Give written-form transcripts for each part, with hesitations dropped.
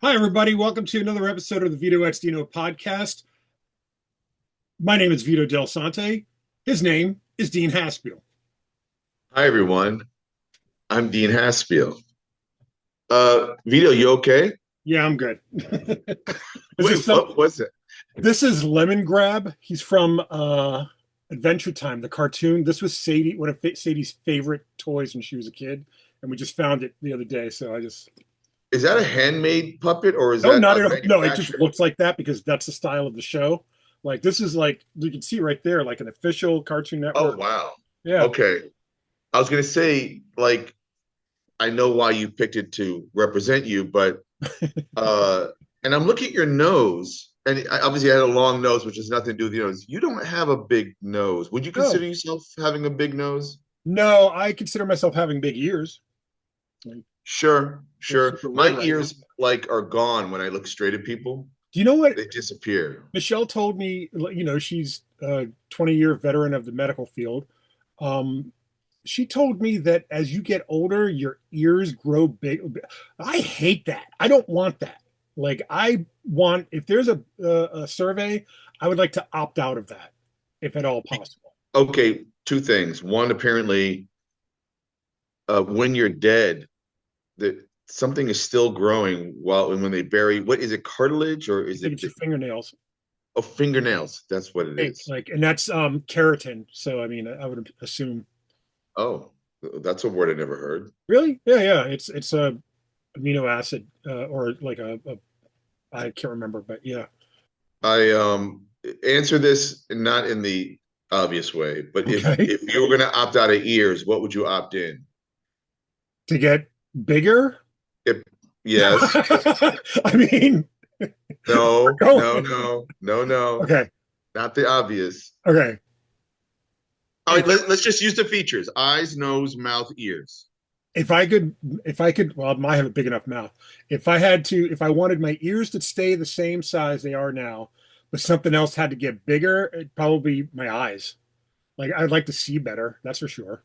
Hi, everybody. Welcome to another episode of the Vito X DINO podcast. My name is Vito Delsante. His name is Dean Haspiel. Hi everyone, I'm Dean Haspiel. Vito, you okay? Yeah, I'm good. This is Wait, some. what was it? This is Lemon Grab. He's from Adventure Time, the cartoon. This was one of Sadie's favorite toys when she was a kid, and we just found it the other day. So I just Is that a handmade puppet or is no, that not a at all. No, it just manufactured? looks like that because that's the style of the show. Like this is like you can see right there, like an official Cartoon Oh Network. wow. Yeah. Okay. I was gonna say, like, I know why you picked it to represent you, but uh and I'm looking at your nose, and obviously I had a long nose, which has nothing to do with your nose. You don't have a big nose. Would you Oh, consider yourself having a big nose? no, I consider myself having big ears. Like, Sure, they're sure. super My red right now. ears like are gone when I look straight at people. Do you know what They disappear. Michelle told me? She's a 20-year veteran of the medical field. Um, she told me that as you get older, your ears grow big. I hate that. I don't want that. Like, I want, if there's a survey, I would like to opt out of that, if at all possible. Okay, two things. One, apparently, when you're dead, that something is still growing while when they bury. What is it? Cartilage or I is think it it's your fingernails. oh, fingernails? That's what it I think, is. like, and that's keratin. So, I mean, I would assume. Oh, that's a word I never heard. Really? Yeah, yeah. It's a amino acid or like a I can't remember, but yeah. I answer this not in the obvious way, but if Okay. if you were going to opt out of ears, what would you opt in? To get bigger? If yes, I mean, no, we're no, going. no, no, no, Okay. not the obvious. Okay. All If right, let's just use the features: eyes, nose, mouth, ears. if I could, well, I have a big enough mouth. If I wanted my ears to stay the same size they are now, but something else had to get bigger, it'd probably be my eyes. Like I'd like to see better, that's for sure.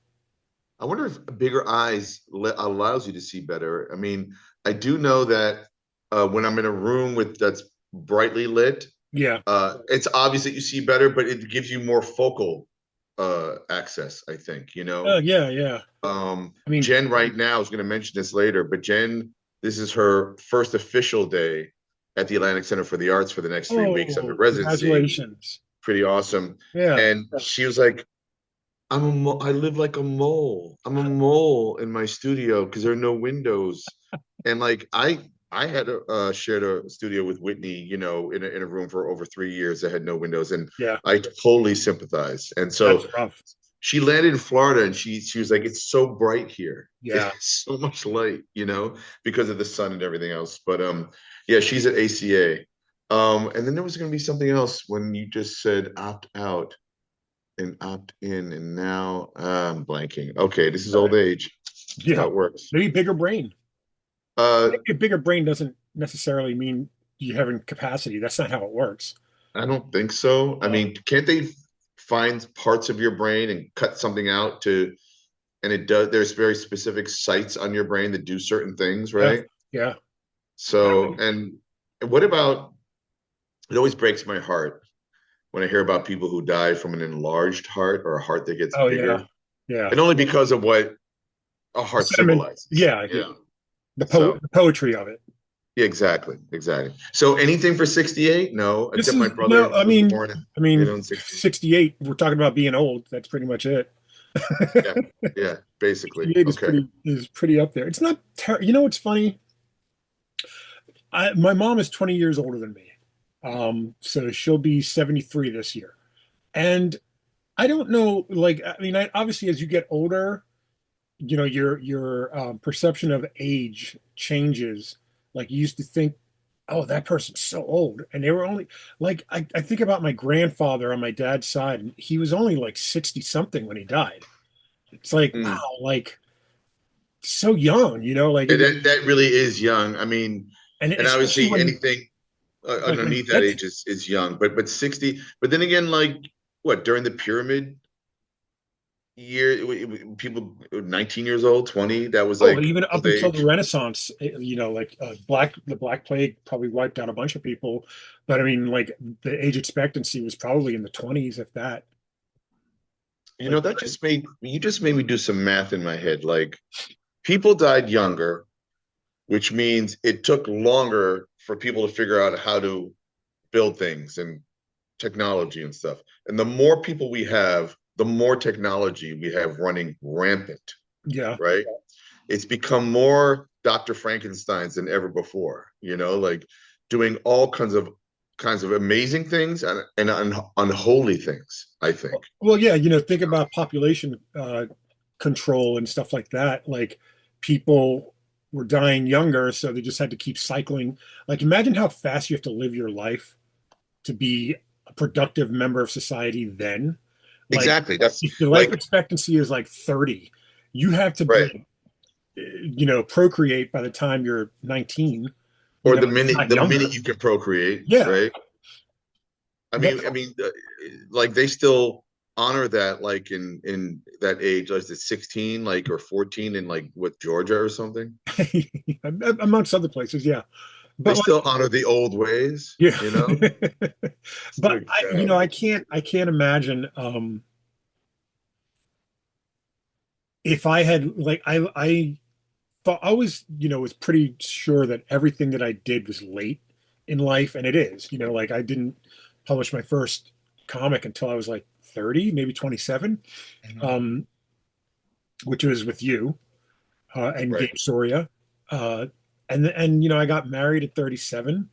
I wonder if bigger eyes allows you to see better. I mean, I do know that when I'm in a room with that's brightly lit, Yeah. it's obvious that you see better, but it gives you more focal access, I think, you Oh, know. yeah, yeah. I mean, Jen right now is going to mention this later, but Jen, this is her first official day at the Atlantic Center for the Arts for the next 3 weeks under oh, residency. congratulations. Pretty awesome. Yeah. And she was like, I live like a mole. I'm a mole in my studio because there are no windows. And like I had shared a studio with Whitney, you know, in a room for over 3 years that had no windows, and Yeah. I totally sympathize. And That's so rough. she landed in Florida, and she was like, "It's so bright here. Yeah. It's so much light, you know, because of the sun and everything else." But yeah, she's at ACA. And then there was going to be something else when you just said opt out and opt in, and now I'm blanking. Okay, this is All old right. age. That's how Yeah. it works. Maybe bigger brain. Uh, A bigger brain doesn't necessarily mean you having capacity. That's not how it works. I don't think so. I Oh, mean, can't they find parts of your brain and cut something out to, and it does, there's very specific sites on your brain that do certain things, yeah. right? Yeah. So, and what about, it always breaks my heart when I hear about people who die from an enlarged heart or a heart that gets Oh, yeah. bigger, Yeah. and only because of what a The heart sentiment. symbolizes. Yeah. Yeah. The So, poetry of it. yeah, exactly, exactly. So, anything for 68? No, This except my is no, brother was born in 60. 68, we're talking about being old. That's pretty much it. Yeah, yeah, basically. 68 Okay. is pretty up there. It's not you know what's funny? My mom is 20 years older than me. So she'll be 73 this year. And I don't know, like, I mean, obviously as you get older, your perception of age changes. Like you used to think, oh, that person's so old, and they were only like I think about my grandfather on my dad's side, and he was only like 60 something when he died. It's like wow, Mm. like so young, like And that really is young. I mean, and and especially obviously when anything when you underneath that get to, age is young, but 60. But then again, like what during the pyramid people 19 years old, 20, that was Oh, like even old up until the age. Renaissance, like the Black Plague probably wiped out a bunch of people, but I mean, like the age expectancy was probably in the 20s, if that. Like, That just made me do some math in my head. Like people died younger, which means it took longer for people to figure out how to build things and technology and stuff. And the more people we have, the more technology we have running rampant, yeah. right? It's become more Dr. Frankenstein's than ever before, like doing all kinds of amazing things and unholy things, I think. Well, yeah, think about population control and stuff like that. Like people were dying younger, so they just had to keep cycling. Like imagine how fast you have to live your life to be a productive member of society then. Like Exactly. That's if the life like expectancy is like 30, you have to right. procreate by the time you're 19, Or if not the minute younger. you can procreate, Yeah. right? That's Like they still honor that, like in that age, like it's 16, like or 14, in like with Georgia or something. amongst other places, yeah. They But like, still honor the old ways, yeah. It's But like, I can't imagine if I had like I thought I was, was pretty sure that everything that I did was late in life, and it is. Like I didn't publish my first comic until I was like 30, maybe 27, Mhm. um, which was with you and Right. Gabe Soria. Uh, and I got married at 37.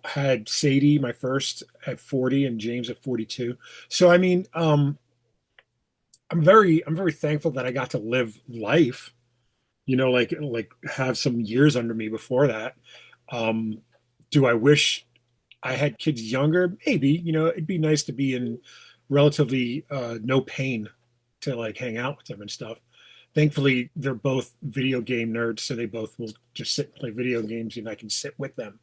Had Sadie, my first, at 40, and James at 42. So I mean, I'm very thankful that I got to live life, like have some years under me before that. Um, do I wish I had kids younger? Maybe, it'd be nice to be in relatively no pain to like hang out with them and stuff. Thankfully, they're both video game nerds, so they both will just sit and play video games, and I can sit with them.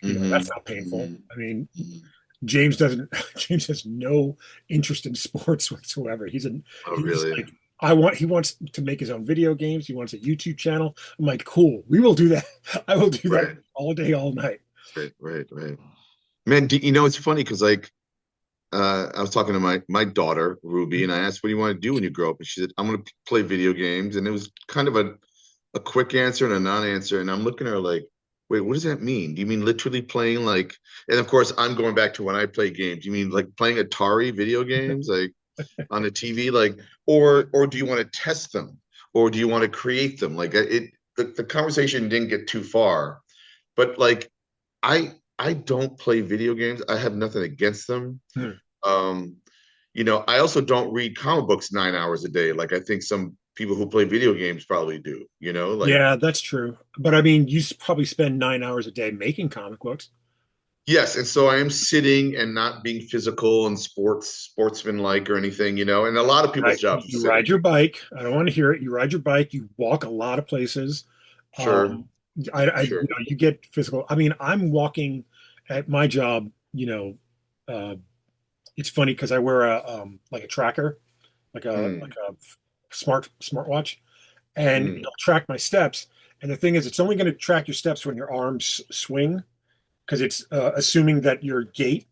That's Hmm. not painful. Hmm. I mean, Hmm. James doesn't. James has no interest in sports whatsoever. Oh, He's really? like, he wants to make his own video games. He wants a YouTube channel. I'm like, cool. We will do that. I will do that Right. all day, all night. Right. Right. Right. Man, it's funny because like I was talking to my daughter Ruby, and I asked, "What do you want to do when you grow up?" And she said, "I'm going to play video games." And it was kind of a quick answer and a non-answer. And I'm looking at her like, "Wait, what does that mean? Do you mean literally playing like?" And of course, I'm going back to when I play games. You mean like playing Atari video games, like on the TV, like, or do you want to test them, or do you want to create them? Like the conversation didn't get too far, but like I don't play video games. I have nothing against them. Hmm. um, I also don't read comic books 9 hours a day. Like I think some people who play video games probably do, like Yeah, that's true. But I mean, probably spend 9 hours a day making comic books. yes. And so I am sitting and not being physical and sportsman-like or anything, and a lot of people's Right? jobs are You ride sitting. your bike. I don't want to hear it. You ride your bike. You walk a lot of places. Sure. Um, Sure. you get physical. I mean, I'm walking at my job. Uh, it's funny because I wear like a tracker, like Mm, a smartwatch, and mm, it'll track my steps. And the thing is, it's only going to track your steps when your arms swing because it's assuming that your gait,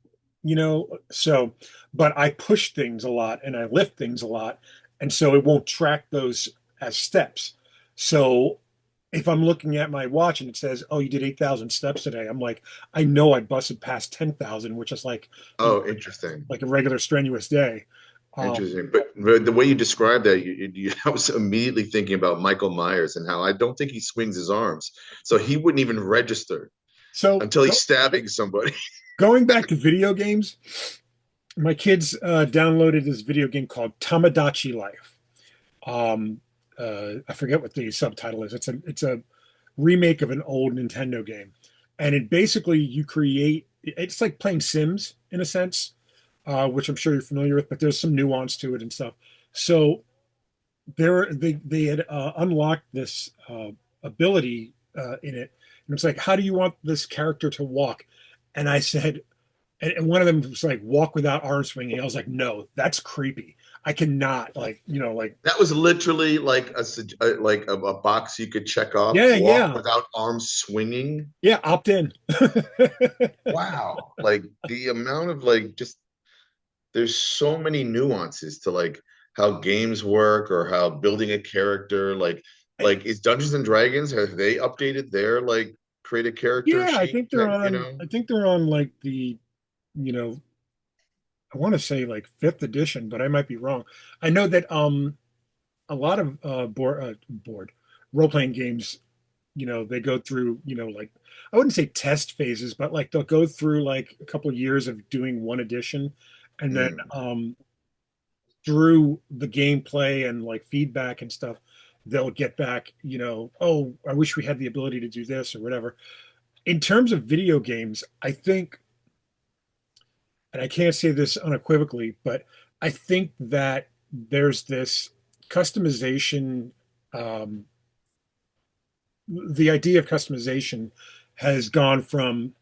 so, but I push things a lot and I lift things a lot. And so it won't track those as steps. So if I'm looking at my watch and it says, oh, you did 8,000 steps today, I'm like, I know I busted past 10,000, which is like, oh, interesting. like a regular strenuous day. Um, Interesting. But the way you described that, I was immediately thinking about Michael Myers and how I don't think he swings his arms. So he wouldn't even register so until he's stabbing somebody. going back to video games, my kids downloaded this video game called Tamagotchi Life. Um, I forget what the subtitle is. It's a remake of an old Nintendo game, and it basically you create. It's like playing Sims in a sense, which I'm sure you're familiar with, but there's some nuance to it and stuff. So they had unlocked this ability in it, and it's like, how do you want this character to walk? And I said, and one of them was like, walk without arm swinging. I was like, no, that's creepy. I cannot like, like, That was literally like a box you could check off. yeah, Walk yeah, without arms swinging. yeah, opt in. Wow, like the amount of like just there's so many nuances to like how games work or how building a character like is Dungeons and Dragons, have they updated their like create a character Yeah, sheet type, you know? I think they're on like the, you know, I want to say like fifth edition, but I might be wrong. I know that a lot of board role-playing games, they go through, like, I wouldn't say test phases, but like they'll go through like a couple of years of doing one edition, and then Mm. through the gameplay and like feedback and stuff, they'll get back, oh, I wish we had the ability to do this or whatever. In terms of video games, I think, and I can't say this unequivocally, but I think that there's this customization. Um, the idea of customization has gone from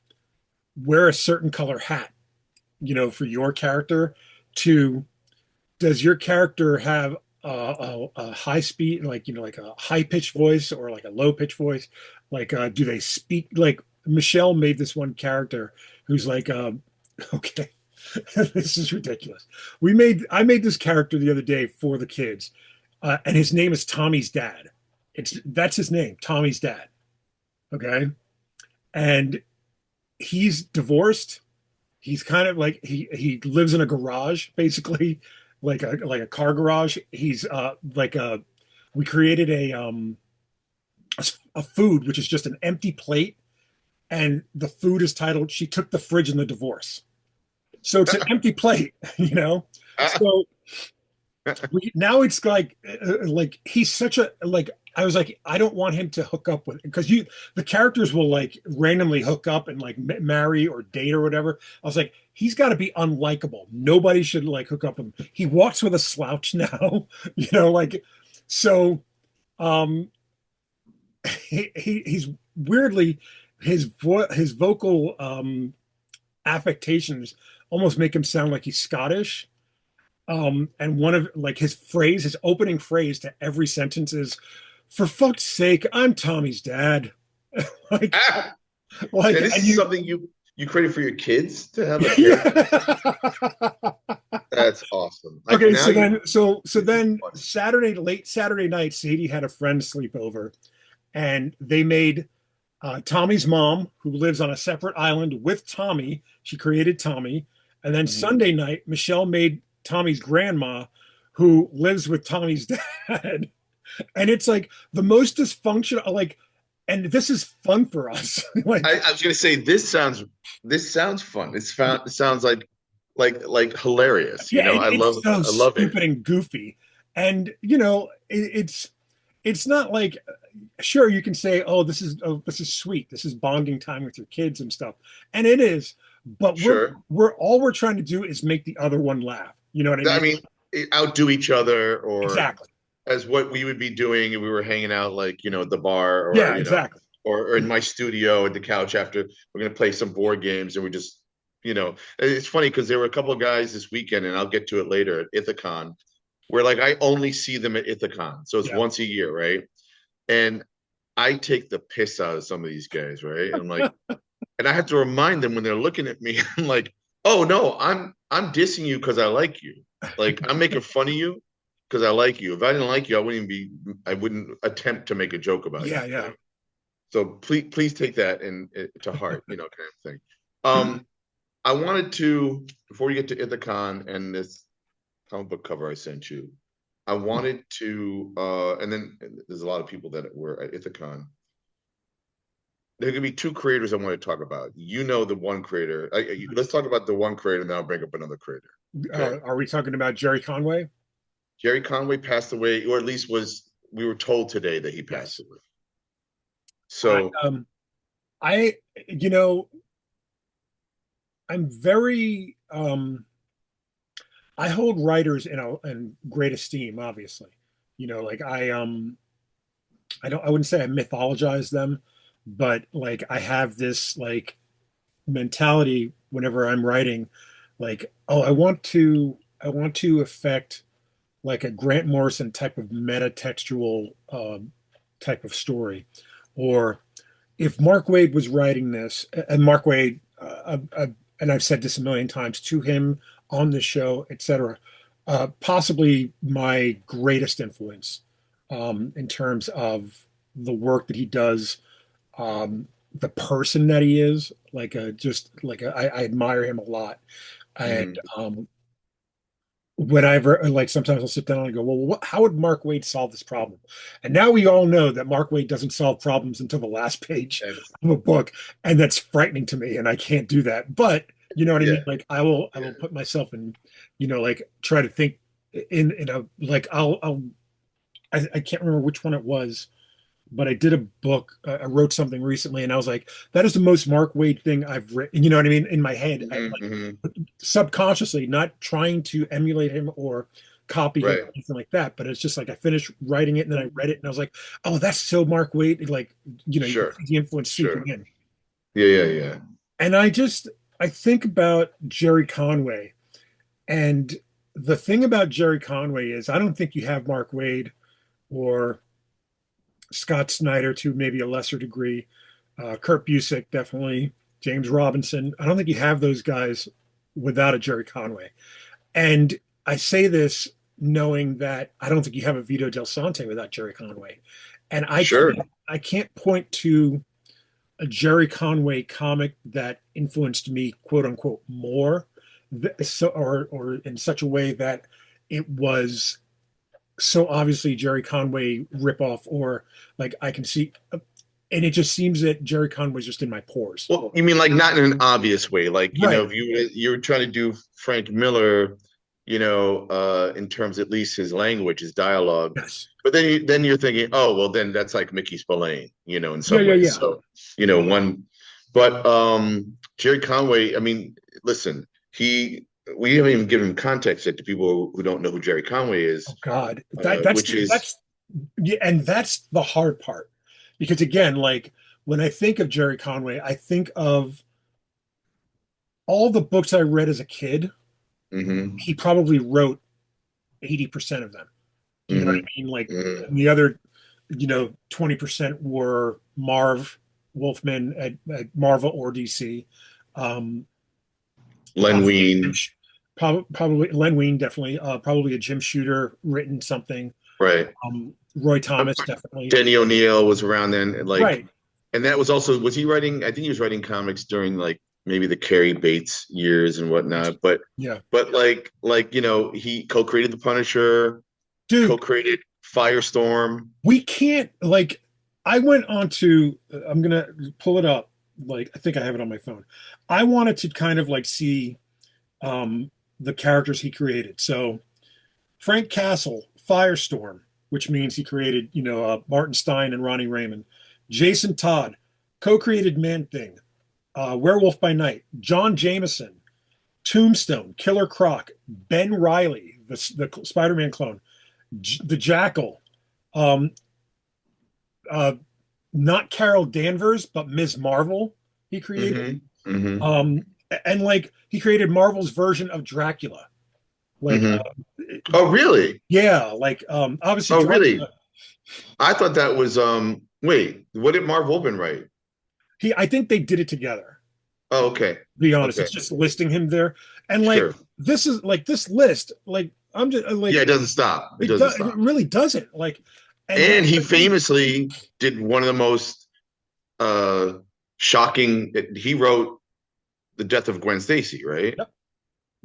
wear a certain color hat, for your character, to does your character have a high speed, like, like a high pitched voice or like a low pitched voice? Like, do they speak like Michelle made this one character who's like, okay, this is ridiculous. I made this character the other day for the kids, and his name is Tommy's dad. That's his name, Tommy's dad. Okay, and he's divorced. He's kind of like he lives in a garage, basically, like a car garage. He's like a we created a food which is just an empty plate, and the food is titled "She Took the Fridge in the Divorce." So it's an empty plate, you know. So now it's like he's such a like. I was like, I don't want him to hook up with, because the characters will like randomly hook up and like marry or date or whatever. I was like, he's got to be unlikable. Nobody should like hook up with him. He walks with a slouch now, like, so. Um, he's weirdly his vocal affectations almost make him sound like he's Scottish. And one of like his opening phrase to every sentence is, "For fuck's sake, I'm Tommy's dad." like, Ah, like, and this and is you, something you created for your kids to have a character. yeah. That's awesome. Like Okay, now so you then, so this is then funny. late Saturday night, Sadie had a friend sleep over, and they made Tommy's mom, who lives on a separate island with Tommy. She created Tommy. And then Mhm. Sunday night, Michelle made Tommy's grandma, who lives with Tommy's dad. And it's like the most dysfunctional, like, and this is fun for us. like, I was gonna say this sounds fun. It sounds like hilarious. You yeah, know, it's so I love it. stupid and goofy. And, it's not like, sure, you can say, oh, this is sweet, this is bonding time with your kids and stuff, and it is, but Sure. we're trying to do is make the other one laugh, you know what I I mean? mean, outdo each other or Exactly. as what we would be doing if we were hanging out like, at the bar or, Yeah, exactly. or in my studio at the couch after we're going to play some board games and we just, it's funny because there were a couple of guys this weekend and I'll get to it later at Ithacon where like I only see them at Ithacon. So it's Yeah. once a year, right? And I take the piss out of some of these guys, right? And I'm like, and I have to remind them when they're looking at me, I'm like, oh no, I'm dissing you because I like you. Like I'm making fun of you because I like you. If I didn't like you, I wouldn't attempt to make a joke about you. Yeah, yeah. Right? So please take that to heart, kind of thing. Um, I wanted to before we get to Ithacon and this comic book cover I sent you, I wanted to and then there's a lot of people that were at Ithacon. There are going to be two creators I want to talk about. You know the one creator. Let's talk about the one creator, and then I'll bring up another creator. Okay. Are we talking about Gerry Conway? Gerry Conway passed away, or at least we were told today that he passed Yes. away. I So I you know I'm very I hold writers in great esteem, obviously. Like, I wouldn't say I mythologize them, but like I have this like mentality whenever I'm writing, like, oh, I want to affect like a Grant Morrison type of meta-textual type of story, or if Mark Waid was writing this, and Mark Waid, and I've said this a million times to him on the show, etc., possibly my greatest influence in terms of the work that he does, the person that he is, I admire him a lot, and Hmm. whenever like sometimes I'll sit down and go, well, how would Mark Waid solve this problem? And now we all know that Mark Waid doesn't solve problems until the last page And of a book, and that's frightening to me, and I can't do that. But you know what I yeah, mean? Like I will yeah. put myself in, like try to think in a like I can't remember which one it was, but I did a book. I wrote something recently, and I was like, "That is the most Mark Waid thing I've written." You know what I mean? In my head, I Hmm. like Hmm. subconsciously, not trying to emulate him or copy him or Right. anything like that. But it's just like I finished writing it, and then I read it, and I was like, "Oh, that's so Mark Waid." Like, you can Sure. see the influence seeping Sure. in. Yeah, yeah, yeah. And I think about Gerry Conway, and the thing about Gerry Conway is I don't think you have Mark Waid or Scott Snyder to maybe a lesser degree. Kurt Busiek, definitely. James Robinson. I don't think you have those guys without a Gerry Conway. And I say this knowing that I don't think you have a Vito Delsante without Gerry Conway. And Sure. I can't point to a Gerry Conway comic that influenced me, quote unquote, more, or in such a way that it was so obviously Gerry Conway ripoff, or like I can see, and it just seems that Gerry Conway's just in my pores. Well, you mean like not in an obvious way, like Right. if you were trying to do Frank Miller, in terms at least his language, his dialogue, Yes. but then you're thinking, oh well, then that's like Mickey Spillane, in Yeah. some Yeah. ways. Yeah. So one, but Jerry Conway, I mean, listen, he we haven't even given context yet to people who don't know who Jerry Conway is, Oh God. which is That's yeah, and that's the hard part because again, like when I think of Gerry Conway, I think of all the books I read as a kid. hmm He probably wrote 80% of them. You know what hmm I mean? Like hmm and the other, 20% were Marv Wolfman at Marvel or DC. Um, Len possibly, Wein, probably Len Wein, definitely. Probably a Jim Shooter written something. right? Roy Thomas, definitely. Denny O'Neil was around then, and like, Right. and that was he writing? I think he was writing comics during like maybe the Carrie Bates years and whatnot. Yeah. But he co-created the Punisher, Dude, co-created Firestorm. we can't, like, I went on to, I'm going to pull it up. Like, I think I have it on my phone. I wanted to kind of like see um, the characters he created. So, Frank Castle, Firestorm, which means he created, Martin Stein and Ronnie Raymond. Jason Todd, co-created Man Thing, Werewolf by Night. John Jameson, Tombstone, Killer Croc, Ben Riley, the Spider-Man clone, the Jackal, um, uh, not Carol Danvers, but Ms. Marvel. He created, Hmm. Hmm. um, and like he created Marvel's version of Dracula. Like, Hmm. Oh, really? yeah, like obviously Oh, really? Dracula. I thought that was wait, what did Marv Wolfman write? I think they did it together. Oh, okay. To be honest, Okay. it's just listing him there, and like Sure. this is like this list. Like I'm just Yeah, like it doesn't stop. It doesn't it stop. really doesn't like, and And that's he the thing. famously did one of the most uh shocking. He wrote the death of Gwen Stacy, right? Yep.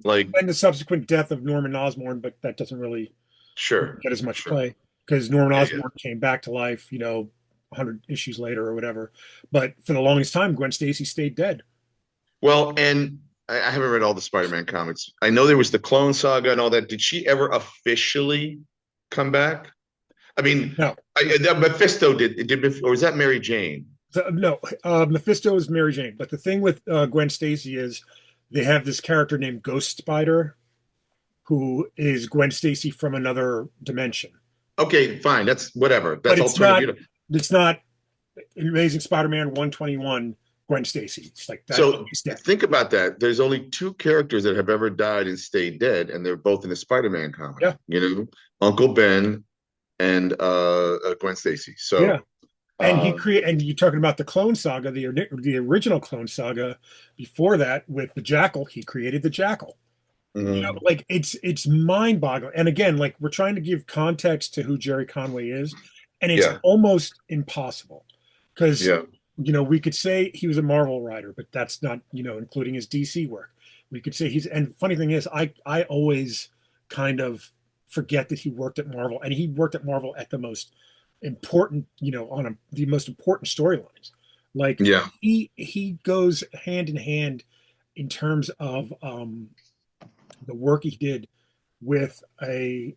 Like, And the subsequent death of Norman Osborn, but that doesn't really sure, get as much sure. play because Norman Yeah, yeah. Osborn came back to life, 100 issues later or whatever. But for the longest time, Gwen Stacy stayed dead. Well, and I haven't read all the Spider-Man comics. I know there was the Clone Saga and all that. Did she ever officially come back? I mean, No, that Mephisto did, or was that Mary Jane? no, Mephisto is Mary Jane. But the thing with Gwen Stacy is they have this character named Ghost Spider who is Gwen Stacy from another dimension. Okay, fine. That's whatever. But That's alternative. it's not Amazing Spider-Man 121 Gwen Stacy. Like that So is dead. think about that. There's only two characters that have ever died and stayed dead, and they're both in the Spider-Man comic. Yeah, You know, Uncle Ben and Gwen Stacy. yeah. So And he uh, create and you're talking about the Clone Saga, the original Clone Saga. Before that, with the Jackal, he created the Jackal. mhm. Like it's mind-boggling. And again, like we're trying to give context to who Gerry Conway is, and it's Yeah, almost impossible because yeah, we could say he was a Marvel writer, but that's not including his DC work. We could say and funny thing is, I always kind of forget that he worked at Marvel, and he worked at Marvel at the most important, on the most important storylines. Like yeah. he goes hand in hand in terms of the work he did with a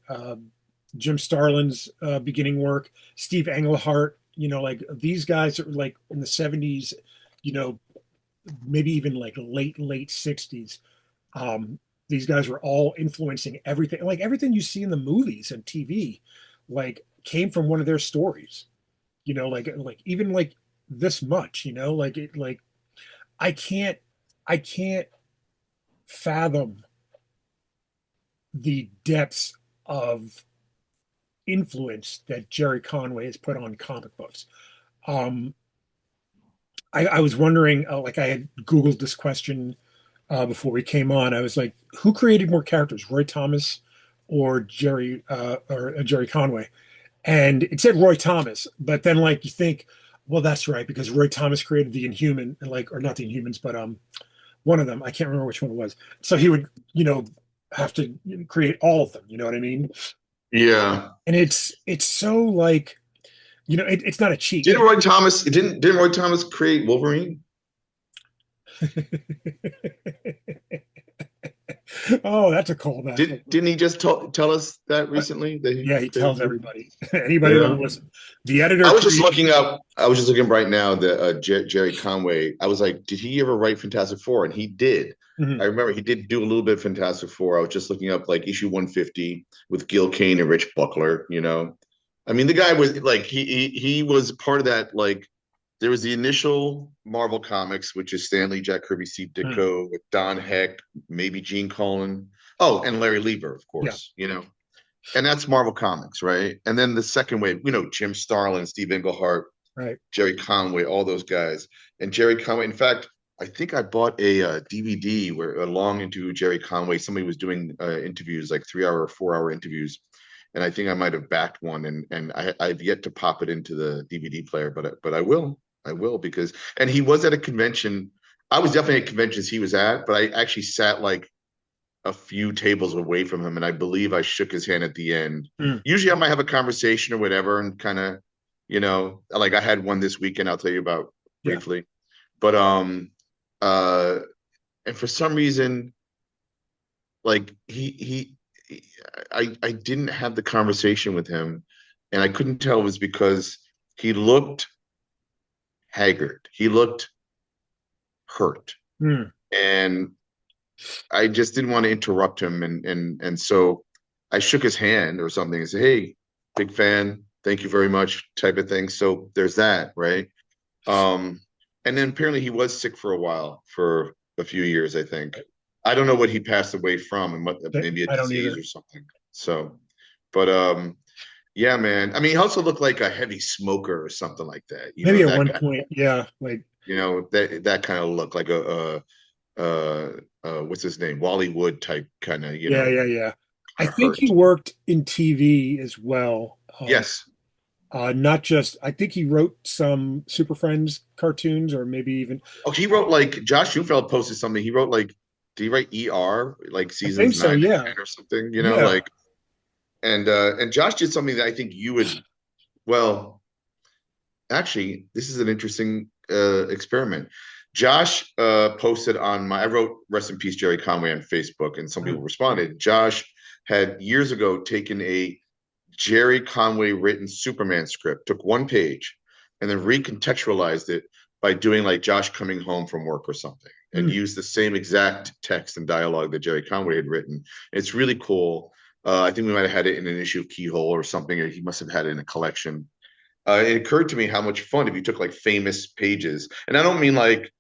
Jim Starlin's beginning work, Steve Englehart. Like these guys are like in the '70s, you know, maybe even like late '60s. These guys were all influencing everything. Like everything you see in the movies and TV, like came from one of their stories. Like even like this much. Like it like I can't I can't fathom the depths of influence that Gerry Conway has put on comic books. Um, I was wondering, like I had Googled this question before we came on. I was like, who created more characters, Roy Thomas or Gerry Conway? And it said Roy Thomas, but then like you think, well, that's right because Roy Thomas created the Inhuman, like or not the Inhumans, but one of them. I can't remember which one it was. So he would, have to create all of them. You know what I mean? Yeah. And it's so like it's not a cheat. Didn't Roy Thomas create Wolverine? Oh, that's a callback. Didn't he just tell us that recently that Yeah, he tells he everybody, anybody that'll yeah. listen. The editor created. I was just looking right now that Gerry Conway. I was like, did he ever write Fantastic Four? And he did. I Mhm. remember he did do a little bit of Fantastic Four. I was just looking up like issue 150 with Gil Kane and Rich Buckler. I mean, the guy was like he was part of that. Like there was the initial Marvel Comics, which is Stanley, Jack Kirby, Steve Mhm. Ditko, with Don Heck, maybe Gene Colan. Oh, and Larry Lieber, of Yeah, course. And that's Marvel Comics, right? And then the second wave, Jim Starlin, Steve Englehart, right. Gerry Conway, all those guys. And Gerry Conway, in fact, I think I bought a DVD where long into Gerry Conway, somebody was doing interviews, like 3 hour or 4 hour interviews, and I think I might have backed one, and I've yet to pop it into the DVD player, but I will because, and he was at a convention. I was definitely at conventions he was at, but I actually sat like a few tables away from him, and I believe I shook his hand at the end. Mhm. Usually, I might have a conversation or whatever, and kind of, like I had one this weekend. I'll tell you about Yeah. briefly, but uh, and for some reason, like I didn't have the conversation with him, and I couldn't tell it was because he looked haggard, he looked hurt, Mhm. and I just didn't want to interrupt him, and so I shook his hand or something and said, "Hey, big fan, thank you very much," type of thing. So there's that, right? Um, and then apparently he was sick for a while, for a few years, I think. I don't know what he passed away from, and what maybe a I don't disease either. or something. So, but yeah, man. I mean, he also looked like a heavy smoker or something like that. Maybe at That one guy. point, yeah, like That kind of look like what's his name? Wally Wood type kind of, yeah, yeah, yeah. I kind of think he hurt. worked in TV as well. Yes. Not just. I think he wrote some Super Friends cartoons, or maybe even. Oh, he wrote like Josh Schoenfeld posted something. He wrote like, did he write ER like I think seasons so. 9 and Yeah, 10 or something? yeah. Like, and Josh did something that I think you would. Well, actually, this is an interesting experiment. Josh posted on I wrote "Rest in Peace, Gerry Conway" on Facebook, and some people Mhm. responded. Josh had years ago taken a Gerry Conway written Superman script, took one page, and then recontextualized it by doing like Josh coming home from work or something, and Mhm. used the same exact text and dialogue that Gerry Conway had written. It's really cool. I think we might have had it in an issue of Keyhole or something, or he must have had it in a collection. It occurred to me how much fun if you took like famous pages, and I don't mean like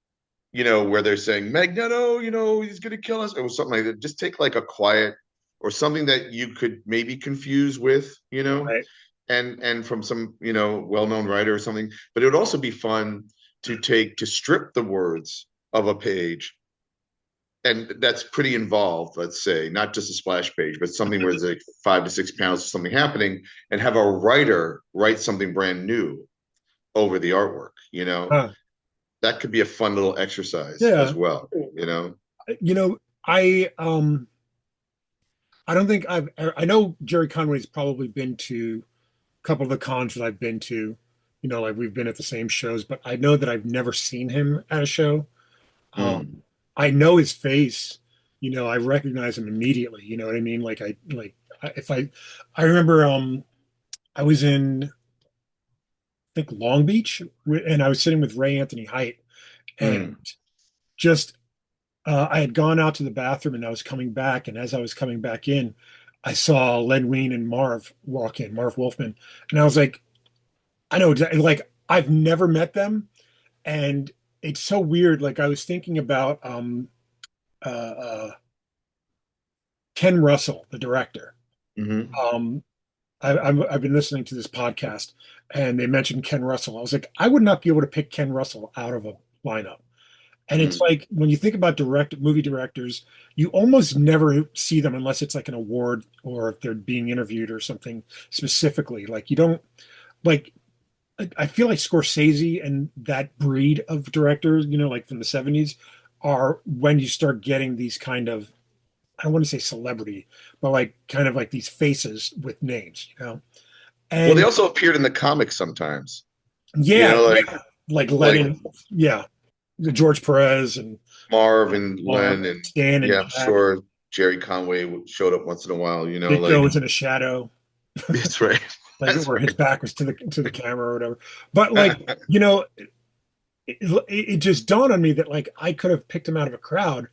where they're saying Magneto, he's gonna kill us, or something like that. Just take like a quiet or something that you could maybe confuse with, Right. and from some, well-known writer or something. But it would also be fun to strip the words of a page, and that's pretty involved, let's say, not just a splash page, but something where there's like 5 to 6 panels of something happening, and have a writer write something brand new over the artwork, Huh. that could be a fun little exercise as Yeah. well, you know. You know, I don't think I know Gerry Conway's probably been to a couple of the cons that I've been to. Like we've been at the same shows, but I know that I've never seen him at a show. Mm, I know his face. I recognize him immediately. You know what I mean? If I remember I was in, I think, Long Beach, and I was sitting with Ray Anthony Height, and mm, just I had gone out to the bathroom and I was coming back, and as I was coming back in, I saw Len Wein and Marv walk in, Marv Wolfman, and I was like, I know exactly. Like I've never met them, and it's so weird. Like I was thinking about uh, uh, Ken Russell, the director. mm-hmm, Um, I've been listening to this podcast, and they mentioned Ken Russell. I was like, I would not be able to pick Ken Russell out of a lineup. And it's mm. like when you think about movie directors, you almost never see them unless it's like an award or if they're being interviewed or something specifically. Like you don't like. I feel like Scorsese and that breed of directors, like from the '70s, are when you start getting these kind of, I don't want to say celebrity, but like kind of like these faces with names. Well, they And also appeared in the comics sometimes, yeah, like yeah, like like letting, yeah, the George Perez and Marv and Marv, Len, and Stan and yeah, I'm Jack. sure Jerry Conway showed up once in a while, Vito like was in a shadow, that's right. like That's where his right. back was to the camera or whatever. But like, you know, it just dawned on me that like I could have picked him out of a crowd,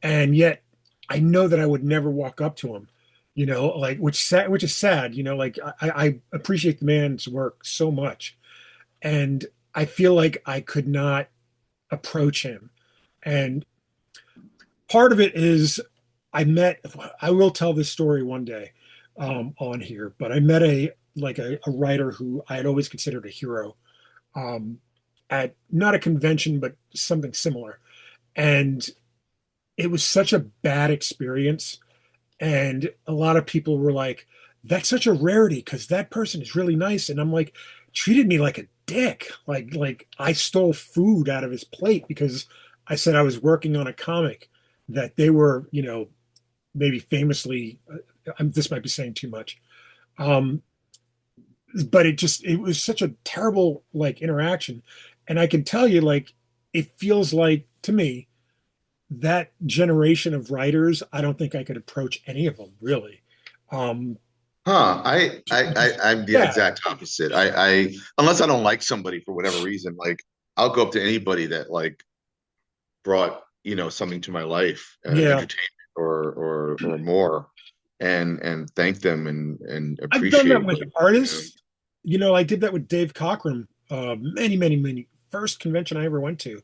and yet I know that I would never walk up to him. Like which is sad. Like I appreciate the man's work so much, and I feel like I could not approach him. And part of it is I will tell this story one day on here, but I met a writer who I had always considered a hero um, at not a convention, but something similar. And it was such a bad experience. And a lot of people were like, that's such a rarity because that person is really nice. And I'm like, treated me like a dick. Like I stole food out of his plate because I said I was working on a comic that they were, maybe famously, this might be saying too much. Um, but it was such a terrible like interaction. And I can tell you, like, it feels like to me that generation of writers, I don't think I could approach any of them really. Um, Huh. I'm the yeah, exact opposite. Unless I don't like somebody for whatever reason, like I'll go up to anybody that like brought, something to my life, yeah. entertainment or more, and thank them and I've done that appreciate with them. artists. I did that with Dave Cockrum many, many, many. First convention I ever went to,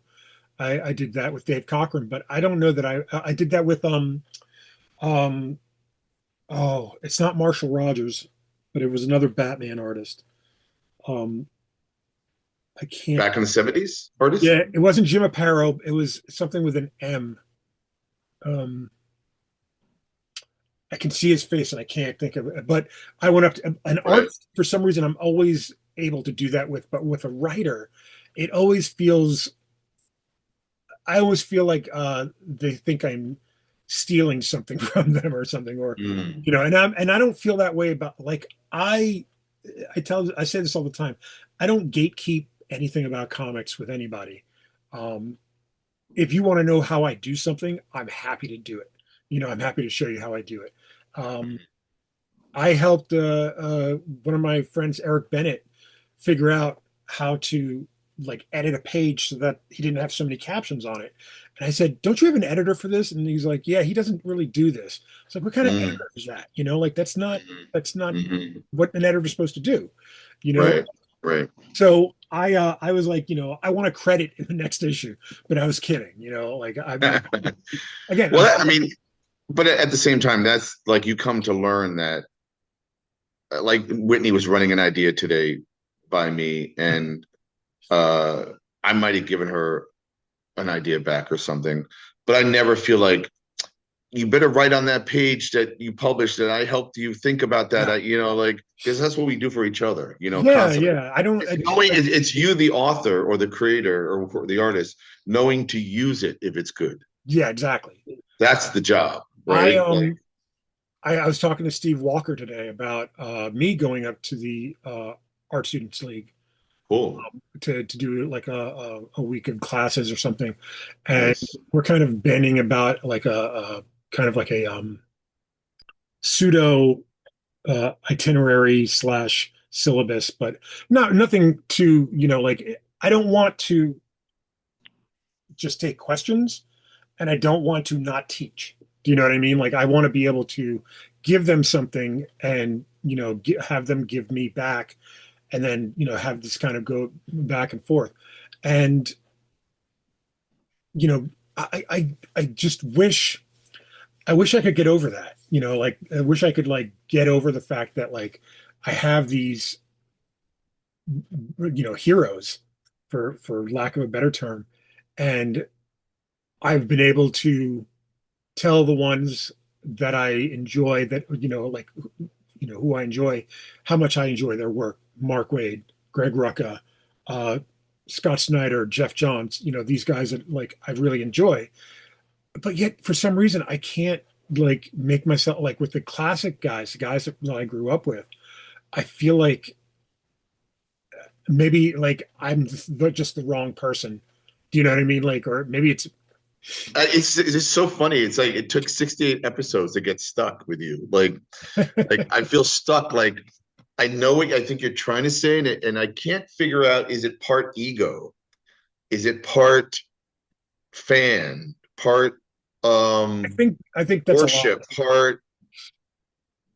I did that with Dave Cockrum, but I don't know that I did that with um oh, it's not Marshall Rogers, but it was another Batman artist. Um, I can't. Back in the 70s, artists? Yeah, it wasn't Jim Aparo. It was something with an M. Um, I can see his face and I can't think of it. But I went up to an Right. artist for some reason. I'm always able to do that with, but with a writer, it always feels. I always feel like they think I'm stealing something from them or something, or Mm. and I don't feel that way about like I say this all the time. I don't gatekeep anything about comics with anybody. Um, if you want to know how I do something, I'm happy to do it. I'm happy to show you how I do it. Um, I helped one of my friends, Eric Bennett, figure out how to like edit a page so that he didn't have so many captions on it. And I said, "Don't you have an editor for this?" And he's like, "Yeah, he doesn't really do this." It's like, "What kind of Mm. editor is that?" Like that's not Mm-hmm. that's not Mm-hmm. what an editor is supposed to do. You know, Right. Right. so. I was like, I want a credit in the next issue, but I was kidding, like again, I'm Well, I mean, but at the same time, that's like you come to learn that, like Whitney was running an idea today by me, and uh, I might have given her an idea back or something, but I never feel like you better write on that page that you published that I helped you think about that. yeah, Like, because that's what we do for each other, yeah, constantly. yeah. I don't, It's knowing it's you, the author or the creator or the artist, knowing to use it if it's good. yeah, exactly. That's the job, I right? Like, I was talking to Steve Walker today about me going up to the Art Students League cool, to do like a week of classes or something, and nice. we're kind of bending about like a kind of like a pseudo itinerary slash syllabus, but nothing to like I don't want to just take questions, and I don't want to not teach. Do you know what I mean? Like I want to be able to give them something and have them give me back, and then have this kind of go back and forth. And you know, I just wish I could get over that. Like I wish I could like get over the fact that like I have these heroes for lack of a better term, and I've been able to tell the ones that I enjoy that like who I enjoy, how much I enjoy their work. Mark Waid, Greg Rucka, uh, Scott Snyder, Jeff Johns, these guys that like I really enjoy. But yet for some reason I can't like make myself like with the classic guys, the guys that I grew up with. I feel like maybe like I'm just the wrong person. Do you know what I mean? Like, or maybe it's It's just so funny. It's like it took 68 episodes to get stuck with you. Like I feel stuck. Like I know what I think you're trying to say, and I can't figure out, is it part ego? Is it part fan? Part I think that's a lot. worship? Part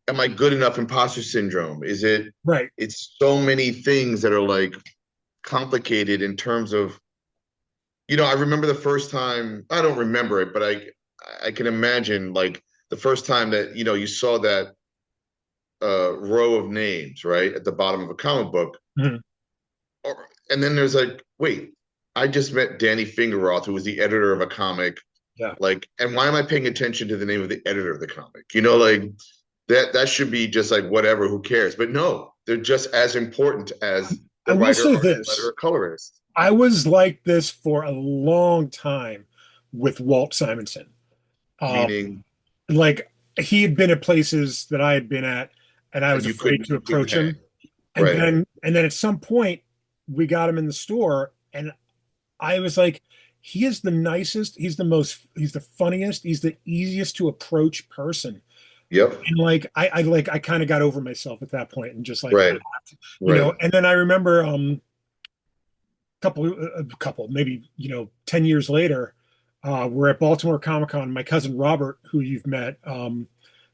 am I good enough? Imposter syndrome? Is it? Right. It's so many things that are like complicated in terms of, I remember the first time, I don't remember it, but I can imagine like the first time that, you saw that row of names, right, at the bottom of a comic book. Mhm. And then there's like, wait, I just met Danny Fingeroth, who was the editor of a comic. Yeah. Like, and why am I paying attention to the name of the editor of the comic? Like that should be just like whatever, who cares? But no, they're just as important as I the will writer, say art, letter, this. or colorist. I was like this for a long time with Walt Simonson. Um, Meaning, like he had been at places that I had been at, and I and was you afraid to couldn't approach hang. him. And Right. then at some point we got him in the store, and I was like, he is the nicest, he's the funniest, he's the easiest to approach person. Yep. And like I kind of got over myself at that point and just like Right. Right. and then I remember couple maybe 10 years later, we're at Baltimore Comic Con. My cousin Robert, who you've met,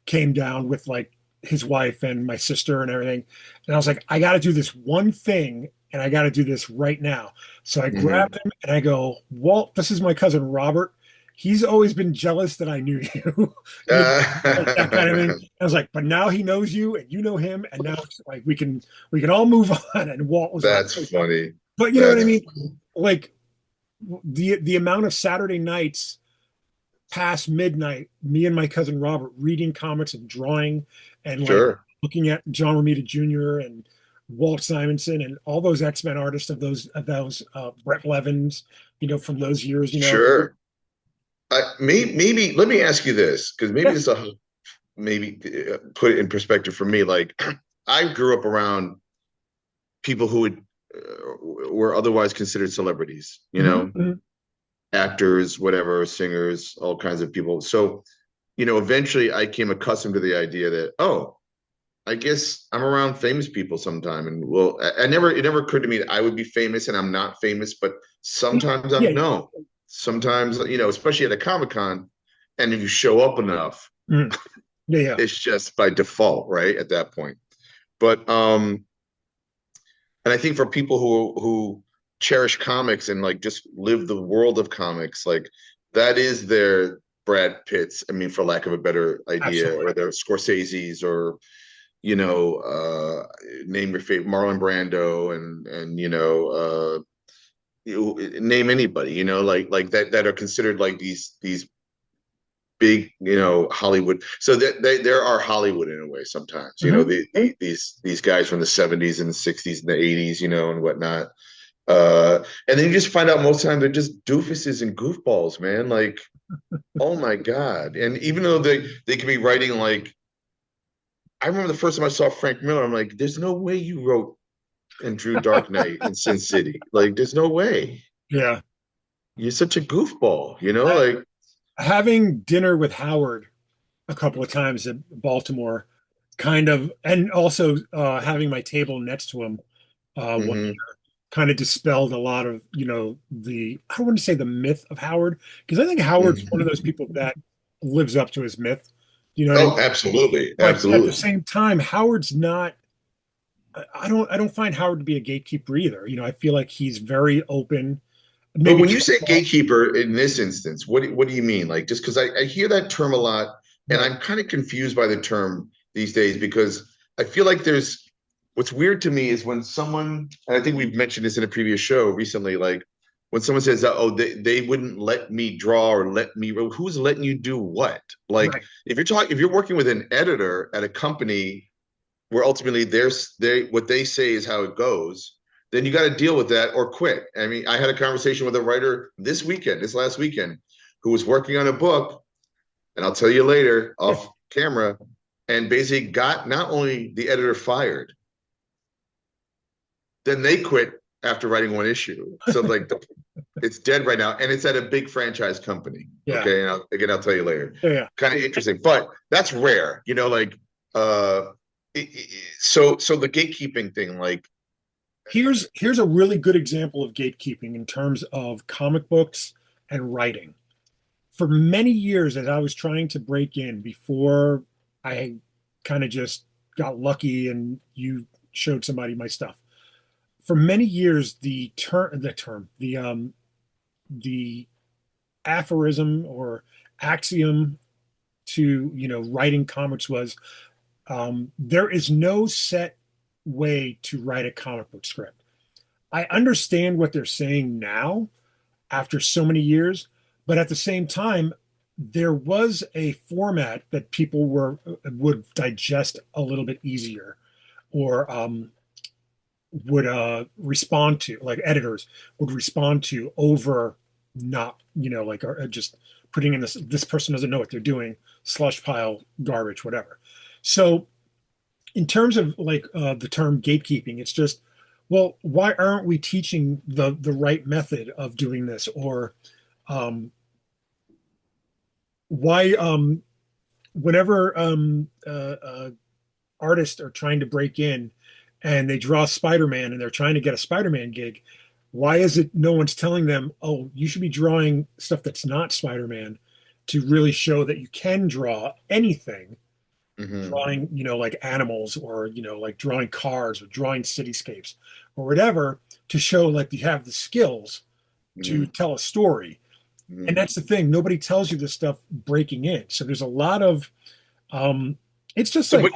came down with like his wife and my sister and everything, and I was like, I got to do this one thing, and I got to do this right now. So I Hmm. grabbed him and I go, Walt, this is my cousin Robert. He's always been jealous that I knew you, like that kind of thing. I was like, but now he knows you and you know him, and now it's like we can all move on. And Walt was like, That's funny. but you know what I That's mean? Like the amount of Saturday nights past midnight, me and my cousin Robert reading comics and drawing and like sure. looking at John Romita Jr. and Walt Simonson and all those X-Men artists of those Brett Levins, from those years. Sure. Maybe let me ask you this, because maybe Yeah. this will maybe put it in perspective for me. Like, I grew up around people who were otherwise considered celebrities, Mhm, mhm. actors, whatever, singers, all kinds of people. So, eventually I came accustomed to the idea that, oh, I guess I'm around famous people sometime. And well, it never occurred to me that I would be famous and I'm not famous, but sometimes Yeah, I'm yeah. no. Sometimes, especially at a Comic Con, and if you show up enough, Mhm. Yeah, yeah. it's just by default, right? At that point. But And I think for people who cherish comics and like just live the world of comics, like that is their Brad Pitts. I mean, for lack of a better idea, Absolutely. or their Scorsese's, or name your favorite Marlon Brando, and name anybody, like that are considered like these big, Hollywood. So that there are Hollywood in a way sometimes, Mhm. these guys from the 70s and the 60s and the 80s, and whatnot. And then you just find out most of the time they're just doofuses and goofballs, man. Like, oh my God. And even though they could be writing like, I remember the first time I saw Frank Miller, I'm like, there's no way you wrote and drew Dark Knight in Sin City. Like, there's no way. Yeah. You're such a goofball, I, like, having dinner with Howard a couple of times in Baltimore, kind of, and also having my table next to him, one hmm kind of dispelled a lot of, the, I don't want to say the myth of Howard, because I think Howard's one of those hmm people that lives up to his myth. You know what I Oh, mean? absolutely. But at the Absolutely. same time, Howard's not. I don't find Howard to be a gatekeeper either. I feel like he's very open. But Maybe when to you a say fault. gatekeeper in this instance, what do you mean? Like, just because I hear that term a lot, and Right. I'm kind of confused by the term these days because I feel like there's what's weird to me is when someone, and I think we've mentioned this in a previous show recently, like when someone says, "Oh, they wouldn't let me draw or let me," well, who's letting you do what? Like, Right. if you're working with an editor at a company where ultimately they what they say is how it goes, then you got to deal with that or quit. I mean, I had a conversation with a writer this last weekend, who was working on a book, and I'll tell you later Yeah. off camera, and basically got not only the editor fired, then they quit after writing one issue. So like it's dead right now, and it's at a big franchise company. Yeah. Okay, and I'll tell you later. Yeah. Yeah. Kind of interesting, but that's rare, like uh, so the gatekeeping thing, like. Here's a really good example of gatekeeping in terms of comic books and writing. For many years, as I was trying to break in before I kind of just got lucky and you showed somebody my stuff. For many years, the aphorism or axiom to writing comics was, there is no set way to write a comic book script. I understand what they're saying now after so many years, but at the same time, there was a format that people would digest a little bit easier, or would respond to, like editors would respond to, over not, like just putting in this person doesn't know what they're doing, slush pile, garbage, whatever. So in terms of like the term gatekeeping, it's just, well, why aren't we teaching the right method of doing this? Or um, why whenever artists are trying to break in and they draw Spider-Man and they're trying to get a Spider-Man gig, why is it no one's telling them, oh, you should be drawing stuff that's not Spider-Man, to really show that you can draw anything, Mhm. drawing, like animals, or, like drawing cars or drawing cityscapes or whatever, to show like you have the skills to Mhm. tell a story. And Mhm. that's the thing. Nobody tells you this stuff breaking in. So there's a lot of, um, it's just So, like,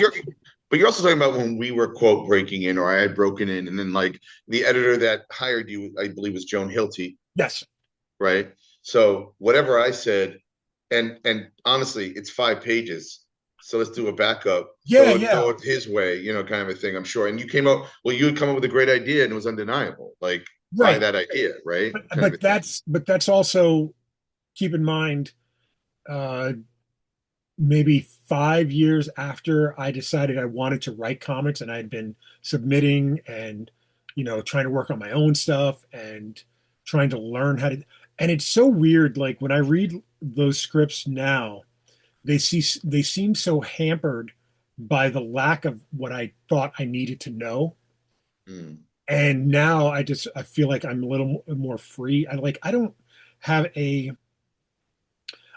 but you're also talking about when we were quote breaking in, or I had broken in, and then like the editor that hired you, I believe was Joan Hilty, yes, right? So whatever I said, and honestly, it's 5 pages. So let's do a backup. yeah, Throw yeah, it his way, kind of a thing. I'm sure. And you had come up with a great idea, and it was undeniable. Like buy right. that idea, right? But Kind of a but thing. that's also, keep in mind, uh, maybe 5 years after I decided I wanted to write comics, and I'd been submitting and trying to work on my own stuff and trying to learn how to. And it's so weird. Like when I read those scripts now, they seem so hampered by the lack of what I thought I needed to know. Mm. And now I feel like I'm a little more free. Have a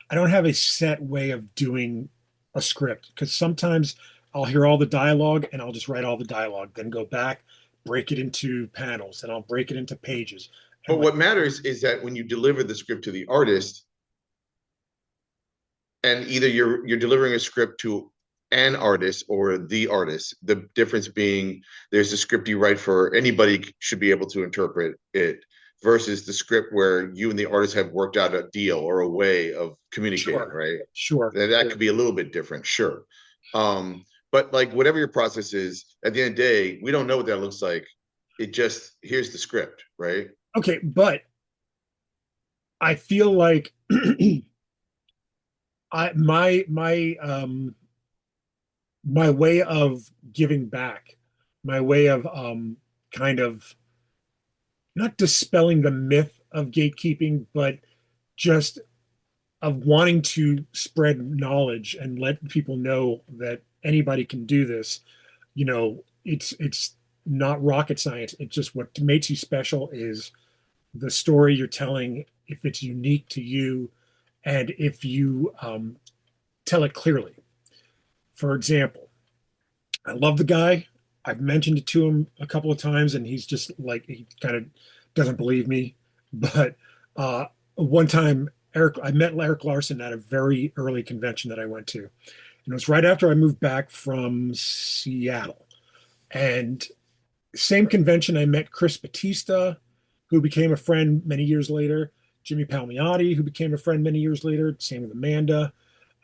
I don't have a set way of doing a script, because sometimes I'll hear all the dialogue and I'll just write all the dialogue, then go back, break it into panels and I'll break it into pages. And But like, what matters is that when you deliver the script to the artist, and either you're delivering a script to an artist or the artist, the difference being there's a script you write for anybody should be able to interpret it versus the script where you and the artist have worked out a deal or a way of communicating, sure, right? sure. That could be a little bit different, sure. But like whatever your process is, at the end of the day, we don't know what that looks like. It just here's the script, right? Okay, but I feel like my way of giving back, my way of kind of not dispelling the myth of gatekeeping, but just of wanting to spread knowledge and let people know that anybody can do this. It's not rocket science. It's just what makes you special is the story you're telling, if it's unique to you, and if you tell it clearly. For example, I love the guy. I've mentioned it to him a couple of times, and he's just like he kind of doesn't believe me. But one time, I met Eric Larson at a very early convention that I went to, and it was right after I moved back from Seattle. And same convention, I met Chris Batista, who became a friend many years later. Jimmy Palmiotti, who became a friend many years later. Same with Amanda.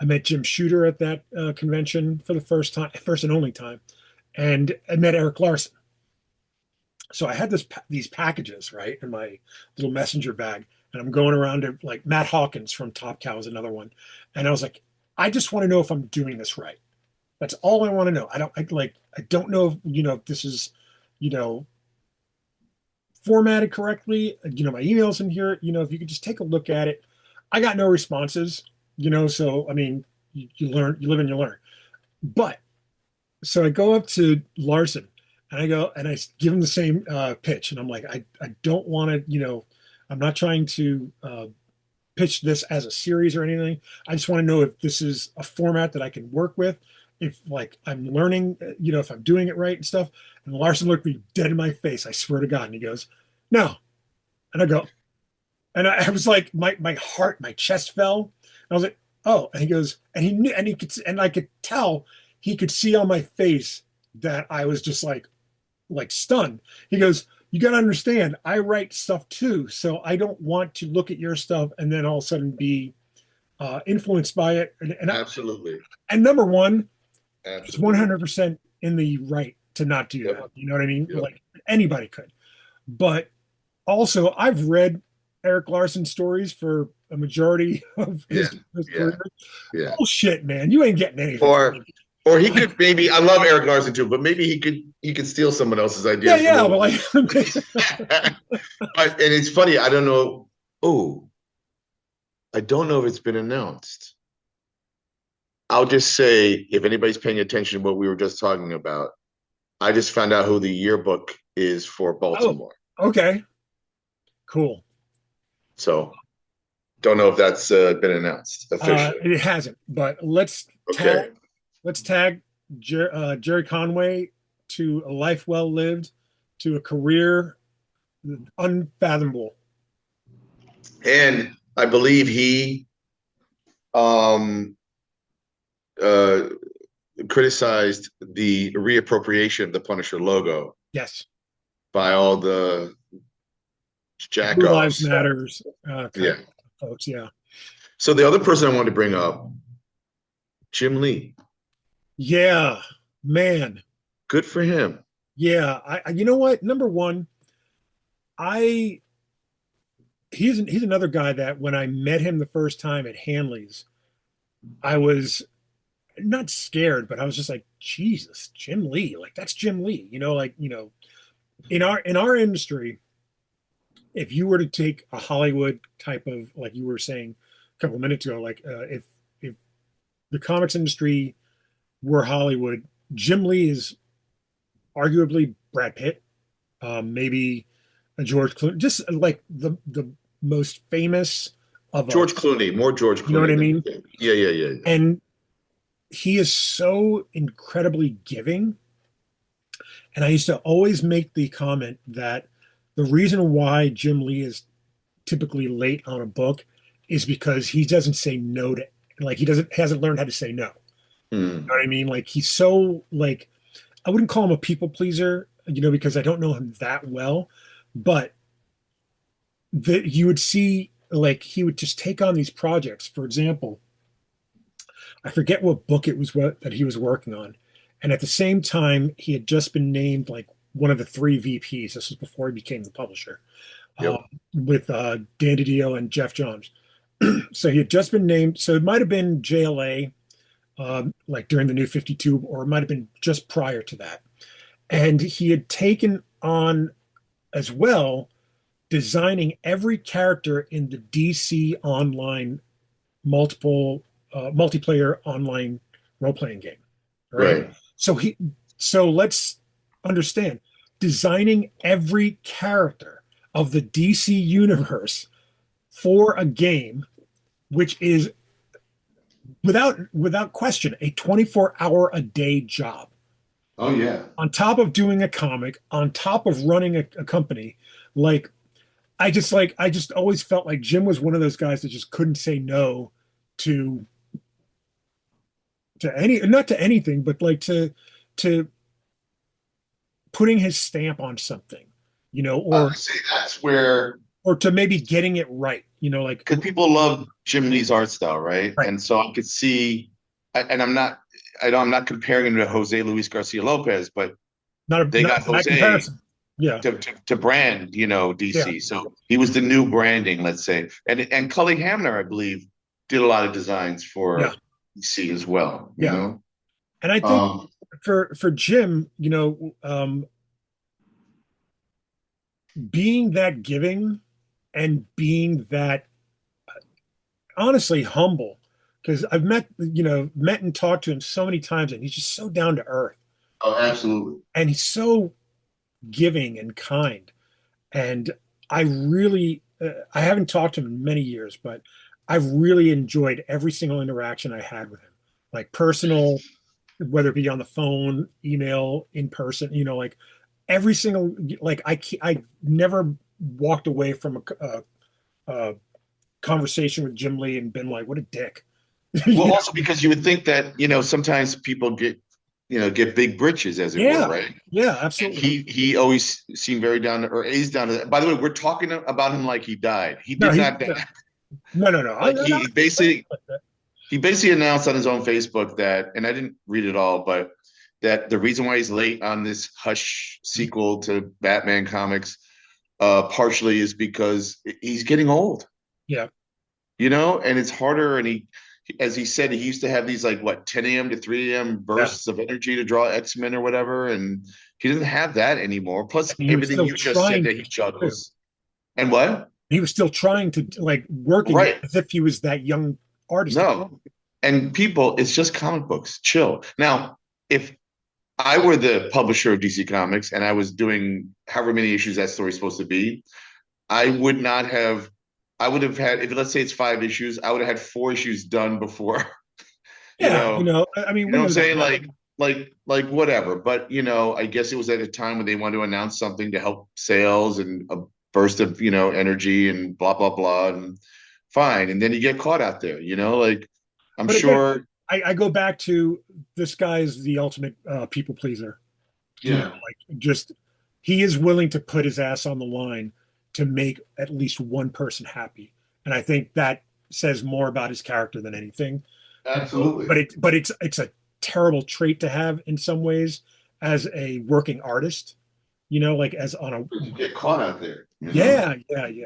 I met Jim Shooter at that convention for the first time, first and only time, and I met Eric Larson. So I had these packages right in my little messenger bag, and I'm going around to like Matt Hawkins from Top Cow is another one, and I was like, I just want to know if I'm doing this right. That's all I want to know. I don't know if this is you know formatted correctly. My email's in here. If you could just take a look at it. I got no responses. So I mean, you learn, you live and you learn. But so I go up to Larson and I go and I give him the same pitch, and I'm like, I don't want to, I'm not trying to pitch this as a series or anything. I just want to know if this is a format that I can work with, if like I'm learning, if I'm doing it right and stuff. And Larson looked me dead in my face. I swear to God. And he goes, no. And I go, and I was like, my heart, my chest fell. And I was like, oh. And he goes, and he knew, and he could, and I could tell he could see on my face that I was just like stunned. He goes, you got to understand, I write stuff too, so I don't want to look at your stuff and then all of a sudden be influenced by it. Absolutely. And number one, it's Absolutely. 100% in the right to not do Yep. that. You know what I mean? Yep. Like anybody could. But also, I've read Eric Larson stories for a majority of Yeah. his Yeah. career. Yeah. Bullshit, man. You ain't getting anything from Or me. or he Like, could maybe I love Eric Larson too, but maybe he could steal someone else's yeah, ideas a yeah, little but bit. like, And it's funny, I don't know. Oh, I don't know if it's been announced. I'll just say if anybody's paying attention to what we were just talking about, I just found out who the yearbook is for oh, Baltimore. okay, cool. So don't know if that's been announced officially. It hasn't, but Okay. let's tag Gerry Conway to a life well lived, to a career unfathomable. And I believe he um uh criticized the reappropriation of the Punisher logo Yes, by all the Blue Lives jackoffs. Matters kind Yeah. of folks. Yeah, So the other person I wanted to bring up, Jim Lee. yeah, man, Good for him. yeah. You know what? Number one, I he's another guy that when I met him the first time at Hanley's, I was not scared, but I was just like, Jesus, Jim Lee, like that's Jim Lee. In our industry, if you were to take a Hollywood type of, like you were saying a couple of minutes ago, like if the comics industry were Hollywood, Jim Lee is arguably Brad Pitt, maybe a George Clooney, just like the most famous of George us. Clooney, more George You know what Clooney I than you mean? think. Yeah, yeah, yeah, yeah. And he is so incredibly giving, And I used to always make the comment that the reason why Jim Lee is typically late on a book is because he doesn't say no to, like, he doesn't hasn't learned how to say no. You know Hmm. what I mean? Like, he's so, like, I wouldn't call him a people pleaser, because I don't know him that well, but you would see, like, he would just take on these projects. For example, I forget what book it was that he was working on, and at the same time, he had just been named like one of the three VPs. This was before he became the publisher, um, Yep. with Dan DiDio and Jeff Johns. So he had just been named. So it might have been JLA, like during the New 52, or it might have been just prior to that. And he had taken on as well designing every character in the DC Online multiplayer online role playing game. Right. Right. So let's understand, designing every character of the DC universe for a game, which is without question a 24-hour a day job, Oh yeah. on top of doing a comic, on top of running a company. Like, I just always felt like Jim was one of those guys that just couldn't say no to any, not to anything, but like to putting his stamp on something, or See, that's where to maybe getting it right, like, because people love Jim Lee's art style, right? right. And so I could see, and I'm not comparing him to Jose Luis Garcia Lopez, but they Not got that Jose comparison. Yeah, to brand, yeah, DC. So he was the new branding, let's say. And Cully Hamner, I believe, did a lot of designs yeah, for DC as well, you yeah. know? And I think Um, for Jim, being that giving and being that honestly humble, because I've met and talked to him so many times, and he's just so down to earth, oh, absolutely. and he's so giving and kind. And I haven't talked to him in many years, but I've really enjoyed every single interaction I had with him, like personal, whether it be on the phone, email, in person, like every single, like, I never walked away from a conversation with Jim Lee and been like, what a dick. Well, you know? also because you would think that, sometimes people get big britches, as it were, Yeah, right? yeah, And absolutely. he always seemed very down to, or is down to that. By the way, we're talking about him like he died. He No, did not die. no. Like Like that. he basically announced on his own Facebook that, and I didn't read it all, but that the reason why he's late on this Hush sequel to Batman comics, partially is because he's getting old, Yeah, and it's harder. And as he said, he used to have these like what 10 a.m. to 3 a.m. yeah. bursts of energy to draw X-Men or whatever, and he doesn't have that anymore. Plus And he was everything still you just said trying that he to. juggles. And what? He was still trying to, like, working Right. as if he was that young artist again. No. And people, it's just comic books. Chill. Now, if I were the publisher of DC Comics and I was doing however many issues that story's supposed to be, I would not have. I would have had, if let's say it's 5 issues, I would have had 4 issues done before. You Yeah, know, I mean, you we know what know I'm that saying? now. Like whatever. But I guess it was at a time when they wanted to announce something to help sales and a burst of energy and blah blah blah and fine. And then you get caught out there. Like I'm But again, sure. I go back to, this guy is the ultimate people pleaser. Yeah, Like, just, he is willing to put his ass on the line to make at least one person happy, and I think that says more about his character than anything. absolutely. But it's a terrible trait to have in some ways as a working artist. Like, as on a, You get caught out there. yeah, yeah, yeah.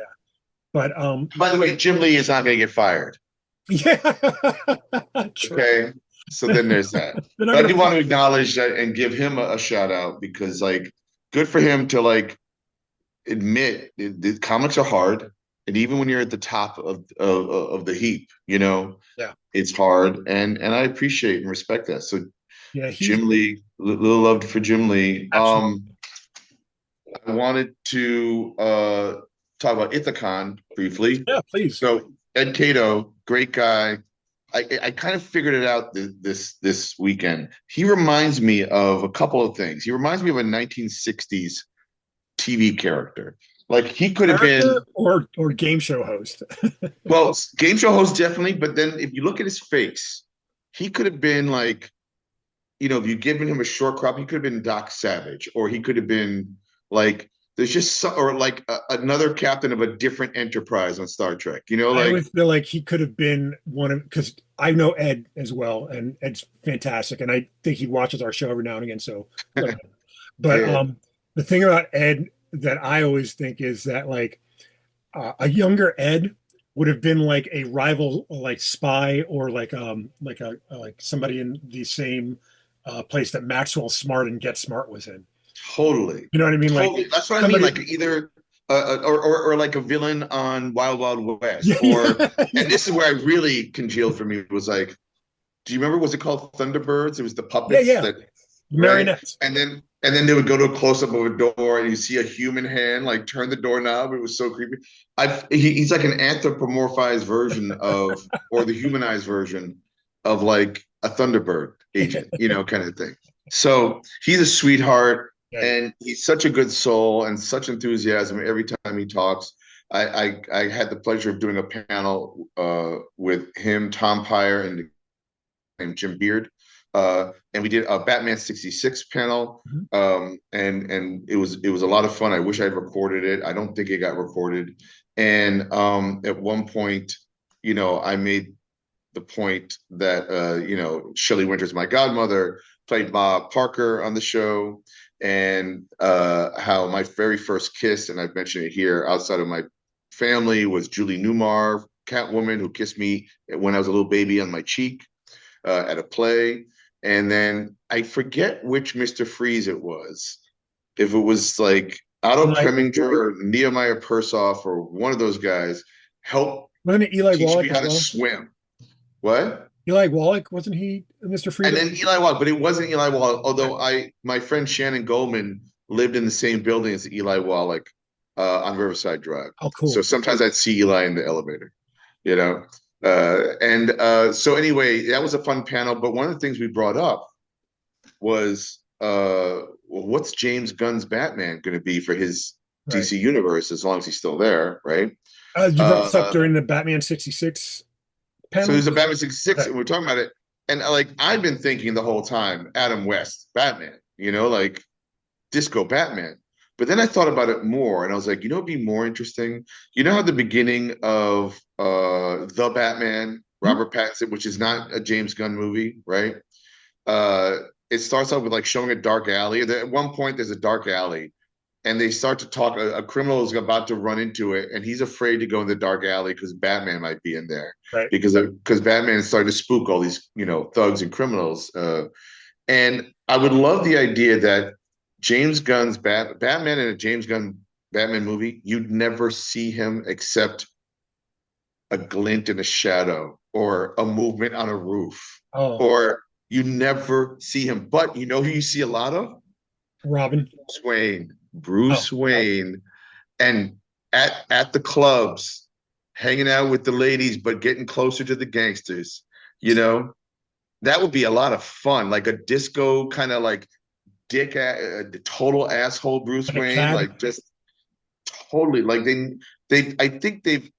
But By the way, Jim Lee is not going to get fired. yeah, true. Okay. So then there's that. They're not But I gonna do want pop. to acknowledge that and give him a shout out because, like, good for him to, like, admit the comics are hard. And even when you're at the top of the heap, Yeah, it's hard. And I appreciate and respect that. So yeah. He's Jim Lee, little love for Jim Lee. absolutely. I wanted to talk about Ithacon briefly. Yeah, please. So Ed Cato, great guy. I kind of figured it out this weekend. He reminds me of a couple of things. He reminds me of a 1960s TV character. Like he could have been, Character or game show host. well, game show host definitely, but then if you look at his face, he could have been like, if you given him a short crop, he could have been Doc Savage, or he could have been like there's just or like another captain of a different enterprise on Star Trek. I Like always feel like he could have been one of, because I know Ed as well, and Ed's fantastic, and I think he watches our show every now and again. So, but yeah, the thing about Ed that I always think is that like a younger Ed would have been like a rival, like spy, or like a like somebody in the same place that Maxwell Smart and Get Smart was in. totally, You know what I mean? Like totally. That's what I mean. somebody. Like either or like a villain on Wild Wild West, Yeah, or and yeah, this is where I really congealed for me was like, do you remember was it called Thunderbirds? It was the yeah, puppets yeah. that right, Marionettes. and then they would go to a close up of a door and you see a human hand like turn the doorknob. It was so creepy. He's like an anthropomorphized version of or the humanized version of like a Thunderbird agent, kind of thing. So he's a sweetheart Yeah, yeah. and he's such a good soul and such enthusiasm every time he talks. I had the pleasure of doing a panel with him, Tom Pyre, and Jim Beard. And we did a Batman 66 panel. Mhm. And it was a lot of fun. I wish I had recorded it. I don't think it got recorded. And at one point, I made the point that Shelley Winters, my godmother, played Ma Parker on the show, and how my very first kiss, and I've mentioned it here, outside of my family, was Julie Newmar, Catwoman, who kissed me when I was a little baby on my cheek at a play. And then I forget which Mr. Freeze it was. If it was like Otto Eli, Preminger or Nehemiah Persoff or one of those guys, help wasn't it Eli teach me Wallach how as to well? swim. What? Eli Wallach, wasn't he Mr. And Freeze? then Eli Wallach, but it wasn't Eli Wallach. Although my friend Shannon Goldman lived in the same building as Eli Wallach on Riverside Drive. Oh, So cool. sometimes I'd see Eli in the elevator, you know. And so anyway, that was a fun panel. But one of the things we brought up was, well, what's James Gunn's Batman going to be for his Right. DC universe as long as he's still there, right? You brought this up Uh, during the Batman 66 so panel? there's a Batman 66, Right. and we're talking about it. And like I've been thinking the whole time, Adam West, Batman, like disco Batman. But then I thought about it more and I was like, it'd be more interesting. You know how the beginning of The Batman, Mhm. Robert Pattinson, which is not a James Gunn movie, right? Uh it starts off with like showing a dark alley. At one point there's a dark alley and they start to talk. A criminal is about to run into it, and he's afraid to go in the dark alley because Batman might be in there Right. because Batman is starting to spook all these thugs and criminals. And I would love the idea that James Gunn's Batman in a James Gunn Batman movie, you'd never see him except a glint in a shadow or a movement on a roof, Oh, or you never see him. But you know who you see a lot of? Robin. Bruce Wayne. Oh, Bruce Wayne, and at the clubs, hanging out with the ladies, but getting closer to the gangsters. You know, that would be a lot of fun, like a disco kind of like total asshole Bruce like a Wayne, cab. like just totally like they. I think they've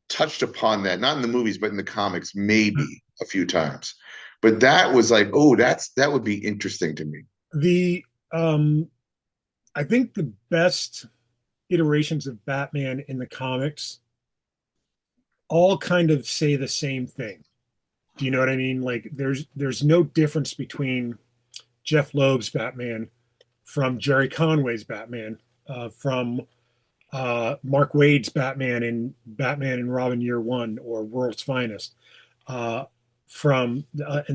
touched upon that, not in the movies, but in the comics, maybe a few times. But that was like, oh, that would be interesting to me. The I think the best iterations of Batman in the comics all kind of say the same thing. Do you know what I mean? Like there's no difference between Jeff Loeb's Batman from Gerry Conway's Batman, from Mark Waid's Batman and Robin Year One or World's Finest, uh, and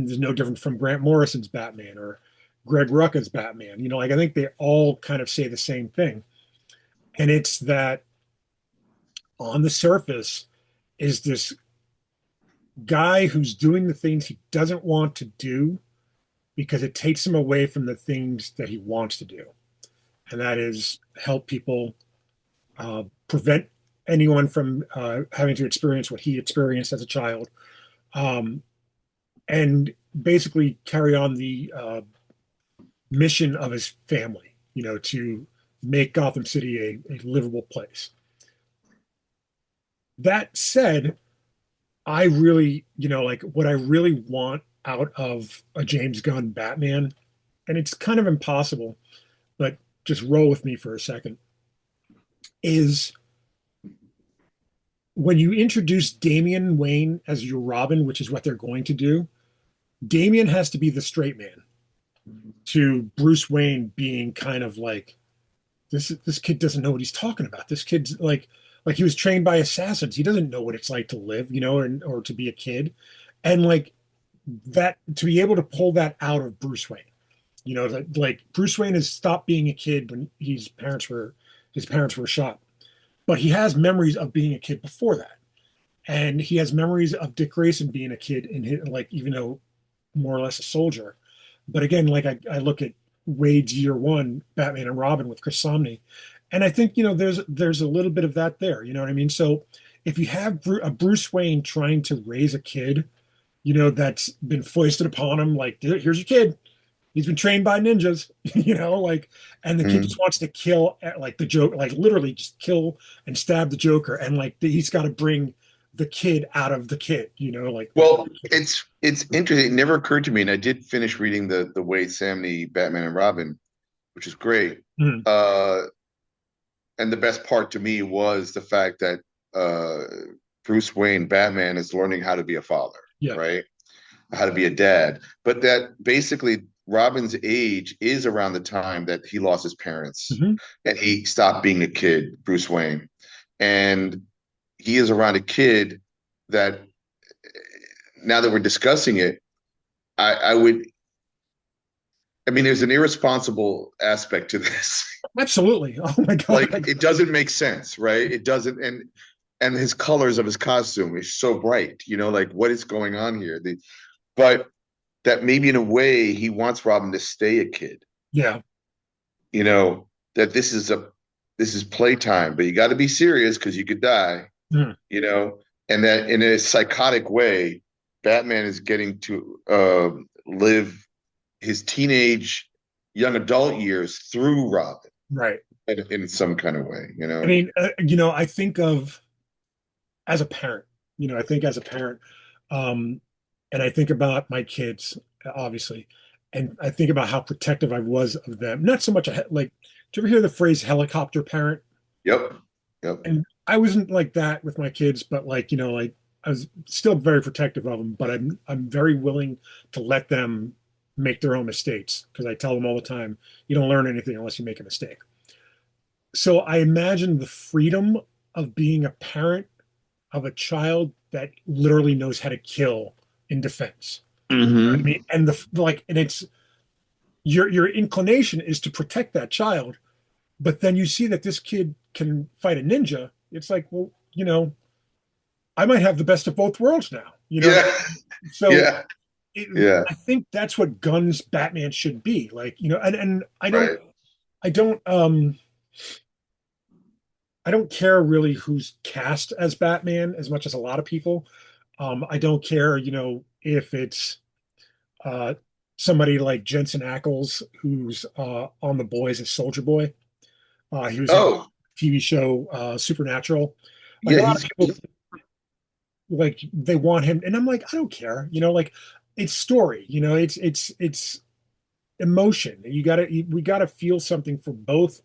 there's no different from Grant Morrison's Batman or Greg Rucka's Batman. Like I think they all kind of say the same thing, and it's that on the surface is this guy who's doing the things he doesn't want to do because it takes him away from the things that he wants to do, and that is help people, prevent anyone from having to experience what he experienced as a child, and basically carry on the mission of his family, to make Gotham City a livable place. That said, I really, like what I really want out of a James Gunn Batman, and it's kind of impossible, but just roll with me for a second, is when you introduce Damian Wayne as your Robin, which is what they're going to do, Damian has to be the straight man to Bruce Wayne being kind of like, this kid doesn't know what he's talking about. This kid's like he was trained by assassins. He doesn't know what it's like to live, or to be a kid. And like that, to be able to pull that out of Bruce Wayne, that like Bruce Wayne has stopped being a kid when his parents were shot, but he has memories of being a kid before that. And he has memories of Dick Grayson being a kid in his, like, even though more or less a soldier. But again, like I look at Wade's year one, Batman and Robin with Chris Samnee, and I think there's a little bit of that there. You know what I mean? So if you have a Bruce Wayne trying to raise a kid, that's been foisted upon him, like here's your kid, he's been trained by ninjas, like, and the kid Mhm. just wants to kill, like the joke, like literally just kill and stab the Joker, and like he's got to bring the kid out of the kid, like the Well, it's interesting. It never occurred to me, and I did finish reading the Wade Samney Batman and Robin, which is great. Mhm. Uh, and the best part to me was the fact that uh, Bruce Wayne Batman is learning how to be a father, Yeah. right? How to be a dad. But that basically Robin's age is around the time that he lost his parents Mhm. and he stopped being a kid, Bruce Wayne. And he is around a kid that now that we're discussing it, I would, I mean, there's an irresponsible aspect to this. Absolutely. Oh my Like God. it doesn't make sense, right? It doesn't, and his colors of his costume is so bright, like what is going on here? But that maybe in a way he wants Robin to stay a kid, Yeah. you know, that this is playtime, but you got to be serious because you could die, Mm. you know, and that in a psychotic way, Batman is getting to live his teenage young adult years through Robin Right. in some kind of way, I mean, I think of as a parent, I think as a parent, um, and I think about my kids, obviously, and I think about how protective I was of them. Not so much like, do you ever hear the phrase helicopter parent? Yep, yep. And I wasn't like that with my kids, but like, like I was still very protective of them, but I'm very willing to let them make their own mistakes because I tell them all the time, you don't learn anything unless you make a mistake. So I imagine the freedom of being a parent of a child that literally knows how to kill in defense. I Mm-hmm. mean, and and it's your inclination is to protect that child, but then you see that this kid can fight a ninja. It's like, well, I might have the best of both worlds now. Yeah, So yeah, yeah. I think that's what Gunn's Batman should be like. And Right. I don't care really who's cast as Batman as much as a lot of people. I don't care, if it's uh, somebody like Jensen Ackles, who's on The Boys as Soldier Boy. He was in the Oh, TV show Supernatural. Like yeah, a lot of people, like they want him, and I'm like, I don't care. Like it's story. It's emotion. We gotta feel something for both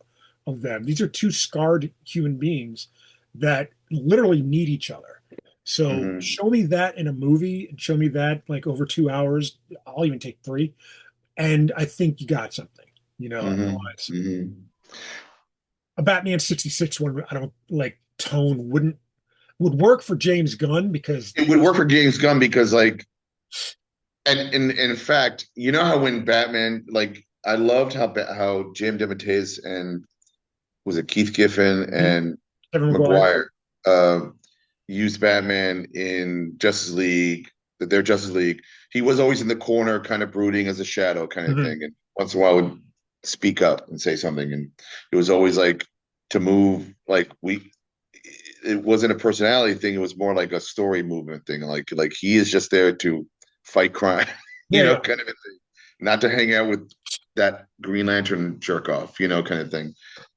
of them. These are two scarred human beings that literally need each other. So hmm show me that in a movie and show me that like over 2 hours. I'll even take three. And I think you got something, otherwise. hmm A Batman 66 one, I don't like tone would work for James Gunn because It would work for James Gunn because like and in fact, you know how when Batman like I loved how Jim DeMatteis and was it Keith Giffen Mhm. and Kevin McGuire. McGuire um used Batman in Justice League, their Justice League. He was always in the corner, kind of brooding as a shadow kind of Mhm. thing. And once in a while would speak up and say something. And it was always like to move like we it wasn't a personality thing, it was more like a story movement thing. Like he is just there to fight crime, Yeah, yeah. kind of a thing. Not to hang out with that Green Lantern jerk off, kind of thing.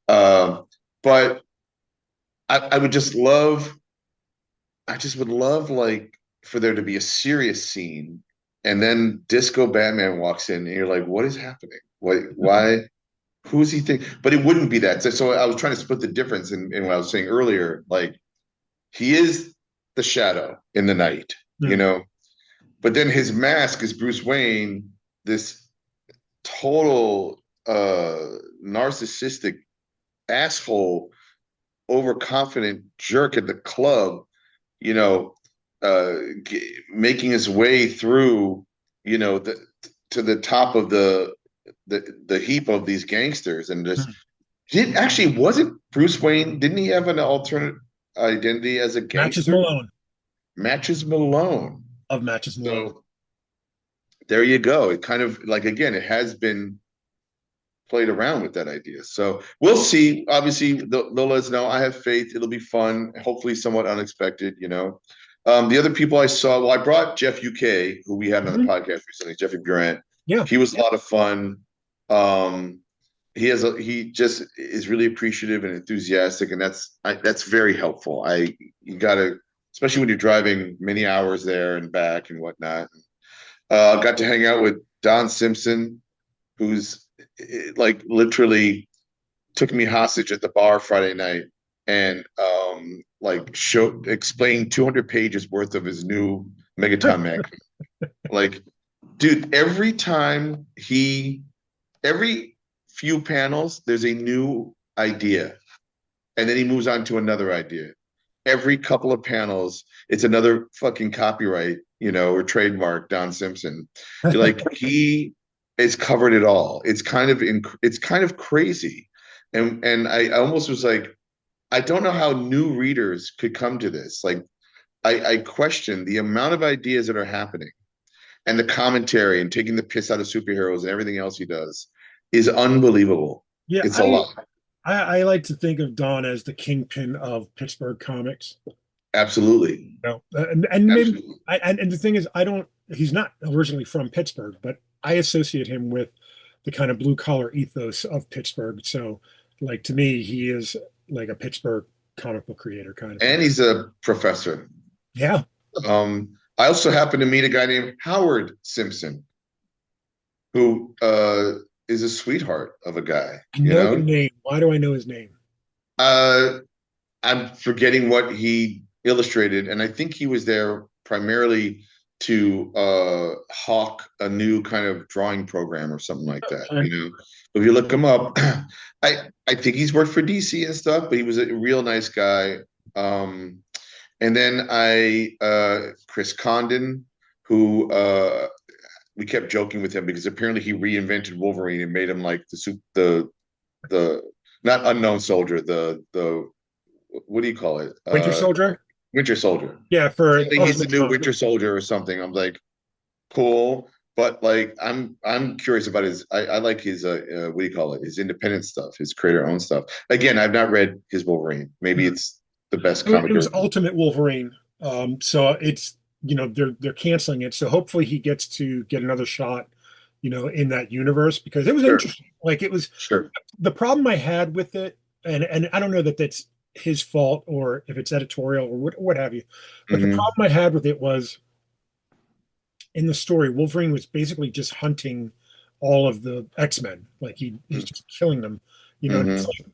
Uh, but I would just love, I just would love like for there to be a serious scene, and then Disco Batman walks in, and you're like, what is happening? Why? Who is he think? But it wouldn't be that. So I was trying to split the difference in what I was saying earlier. Like he is the shadow in the night, Hmm. but then his mask is Bruce Wayne, this total narcissistic asshole, overconfident jerk at the club, you know, making his way through, to the top of the heap of these gangsters, and just Hmm. did actually wasn't Bruce Wayne? Didn't he have an alternate identity as a Matches gangster? Malone Matches Malone. of Matches Malone. So there you go. It kind of like again, it has been played around with that idea. So we'll see. Obviously, they'll let us know. I have faith. It'll be fun. Hopefully, somewhat unexpected. The other people I saw, well, I brought Jeff UK, who we had on the Mhm. podcast recently, Jeffy Durant. Yeah. He was a lot of fun. Um, he just is really appreciative and enthusiastic, and that's very helpful. You gotta, especially when you're driving many hours there and back and whatnot. Got to hang out with Don Simpson, who's like literally took me hostage at the bar Friday night and like explained 200 pages worth of his new Megaton Mac. Like, dude, every few panels, there's a new idea, and then he moves on to another idea. Every couple of panels, it's another fucking copyright, or trademark Don Simpson. Like he has covered it all. It's kind of crazy. And I almost was like, I don't know how new readers could come to this. Like I question the amount of ideas that are happening, and the commentary and taking the piss out of superheroes and everything else he does is unbelievable. Yeah, It's a lot. I like to think of Don as the kingpin of Pittsburgh comics. Absolutely. No, and maybe Absolutely. and the thing is, I don't. He's not originally from Pittsburgh, but I associate him with the kind of blue collar ethos of Pittsburgh. So, like to me, he is like a Pittsburgh comic book creator kind of thing. And he's a professor. Yeah, I also happened to meet a guy named Howard Simpson, who is a sweetheart of a guy, I know the name. Why do I know his name? Uh, I'm forgetting what he illustrated, and I think he was there primarily to hawk a new kind of drawing program or something like that. If you look him up, I think he's worked for DC and stuff, but he was a real nice guy. And then Chris Condon, who we kept joking with him because apparently he reinvented Wolverine and made him like the not unknown soldier, the what do you call it? Winter Soldier. Winter Soldier. Yeah, for I think he's the Ultimate new Comic. Winter Soldier or something. I'm like, cool. But like I'm curious about I like his what do you call it? His independent stuff, his creator owned stuff. Again, I've not read his Wolverine. Maybe it's the best It comic was ever. Ultimate Wolverine. So it's they're canceling it. So hopefully he gets to get another shot, in that universe because it was Sure, interesting. Like it was sure. the problem I had with it, and I don't know that that's his fault or if it's editorial or what have you, but the Hmm. problem I had with it was in the story, Wolverine was basically just hunting all of the X-Men. Like he's just killing them, and it's Hmm. like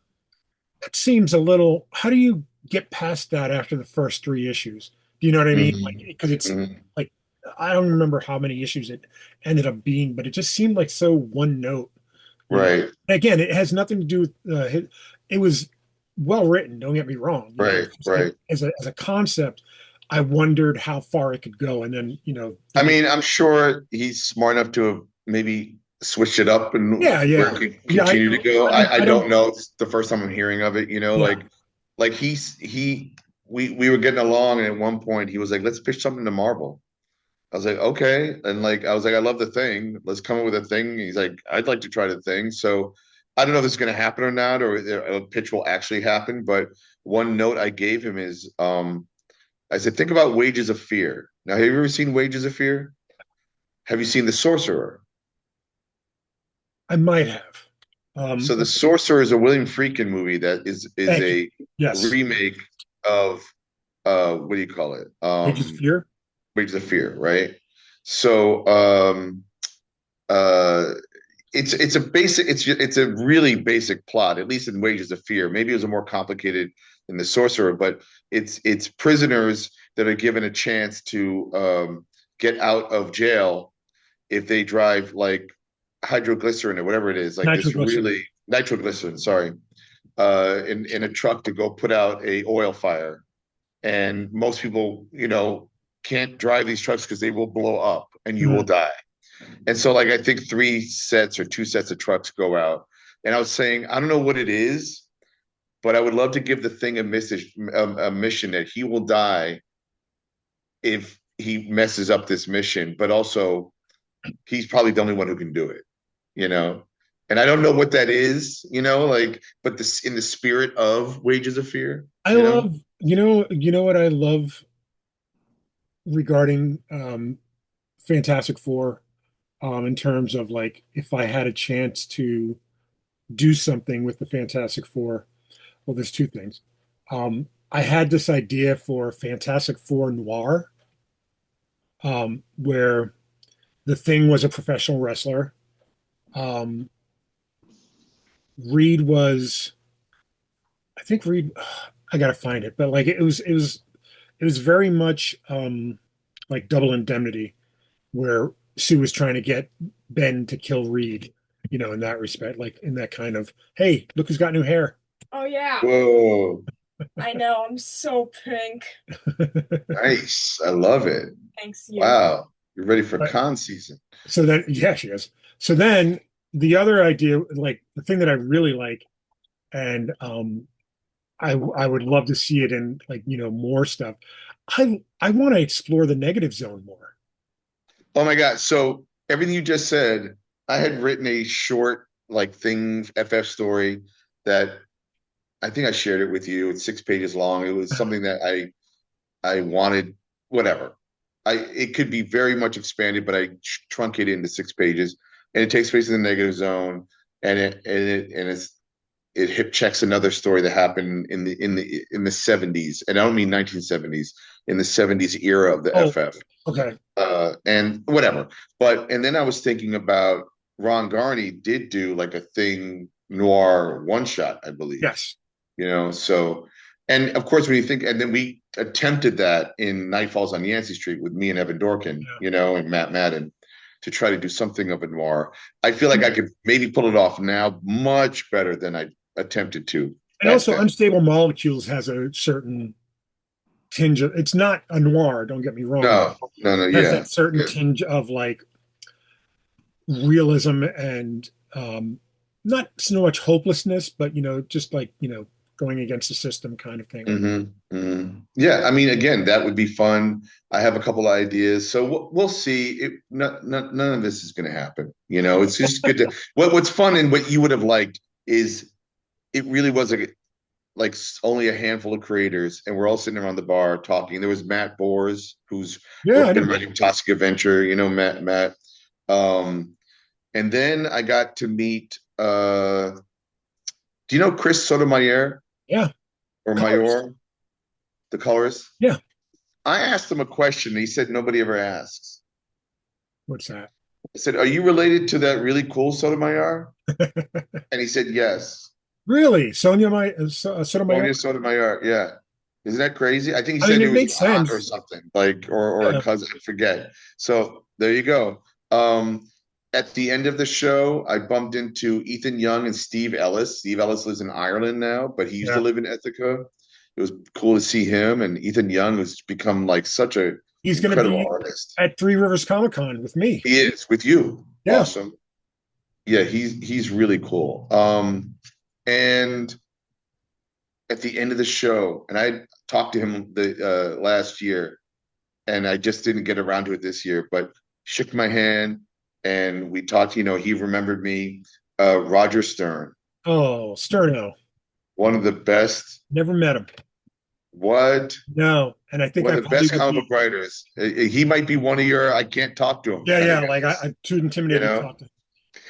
that seems a little. How do you get past that after the first three issues? Do you know what I mean? Like, Hmm. because it's Hmm. like I don't remember how many issues it ended up being, but it just seemed like so one note. You know, Right, again, it has nothing to do with it was well written. Don't get me wrong. right, It's just, right. as a concept, I wondered how far it could go, and then they I did. mean, I'm sure he's smart enough to have maybe switched it up and Yeah, where yeah, it could yeah. continue to go. I I don't don't. know. It's the first time I'm hearing of it, Yeah, like we were getting along, and at one point he was like, let's pitch something to Marvel. I was like, okay. And like I was like, I love the thing. Let's come up with a thing. He's like, I'd like to try the thing. So I don't know if it's gonna happen or not, or a pitch will actually happen. But one note I gave him is I said, think about Wages of Fear. Now, have you ever seen Wages of Fear? Have you seen The Sorcerer? I might have. So The Sorcerer is a William Friedkin movie that is Thank you. a Yes. remake of what do you call it? Wages of Fear. Wages of Fear, right? So uh it's a basic it's a really basic plot, at least in Wages of Fear. Maybe it was a more complicated in The Sorcerer, but it's prisoners that are given a chance to get out of jail if they drive like hydroglycerin or whatever it is, like this Nitroglycerin. really nitroglycerin, sorry, in a truck to go put out a oil fire. And most people, can't drive these trucks because they will blow up and you will Mm. die. And so, like, I think three sets or two sets of trucks go out. And I was saying, I don't know what it is, but I would love to give the thing a message, a mission that he will die if he messes up this mission, but also he's probably the only one who can do it, you know? And I don't know what that is, like, but this in the spirit of Wages of Fear, I you know? love, you know what I love regarding Fantastic Four, in terms of like if I had a chance to do something with the Fantastic Four. Well, there's two things. I had this idea for Fantastic Four Noir, where the Thing was a professional wrestler. Um, Reed was, I think Reed, I gotta find it, but like it was very much like Double Indemnity, where Sue was trying to get Ben to kill Reed, in that respect, like in that kind of, hey, look who's got new hair. Oh yeah, Whoa, I know. I'm so pink. nice. I love it. Thanks you. Wow. You're ready for But con season. so then, yeah, she is. So then the other idea, like the thing that I really like, and I would love to see it in like, more stuff. I want to explore the negative zone more. Oh my God. So everything you just said, I had written a short like thing FF story that I think I shared it with you. It's 6 pages long. It was something that I wanted, whatever. It could be very much expanded, but I truncated into 6 pages, and it takes place in the negative zone, and it hip checks another story that happened in the 70s, and I don't mean 1970s, in the 70s era of the Oh, FF, okay. and whatever. And then I was thinking about Ron Garney did do like a thing noir one shot, I believe, Yes. so, and of course, when you think, and then we attempted that in Night Falls on Yancey Street with me and Evan Dorkin, Yeah. and Matt Madden to try to do something of a noir. I feel like I could maybe pull it off now much better than I attempted to And back also, then. Unstable Molecules has a certain tinge of, it's not a noir, don't get me wrong, but No, no, no, it has yeah. that certain Yeah. tinge of like realism and not so much hopelessness, but just like, going against the system kind of thing. Yeah, I mean, again, that would be fun. I have a couple of ideas, so we'll see. None of this is going to happen. It's just good to. What's fun and what you would have liked is it really was like only a handful of creators, and we're all sitting around the bar talking. There was Matt Bors, who's Yeah, I been know. writing Toxic Adventure. Matt. Um, and then I got to meet. Do you know Chris Sotomayor Yeah. or Colors. Mayor, the colorist? Yeah. I asked him a question. And he said nobody ever asks. What's that? I said, "Are you related to that really cool Sotomayor?" And he said, "Yes." Really? Sotomayor? Sonia Sotomayor. Yeah. Isn't that crazy? I think he I mean, said it it was makes your aunt or sense. something, like or a Yeah. cousin. I forget. So there you go. At the end of the show, I bumped into Ethan Young and Steve Ellis. Steve Ellis lives in Ireland now, but he used to Yeah. live in Ithaca. It was cool to see him, and Ethan Young has become like such a He's going to incredible be artist. at Three Rivers Comic Con with me. He is with you. Yeah. Awesome. Yeah, he's really cool. And at the end of the show, and I talked to him the last year, and I just didn't get around to it this year, but shook my hand and we talked. He remembered me. Roger Stern, Oh, Sterno. one of the best Never met him. What? No, and I think One I of the probably best would comic be. book writers. He might be one of your I can't talk to him Yeah, kind of yeah. Like guys. I'm too You intimidated to know? talk to.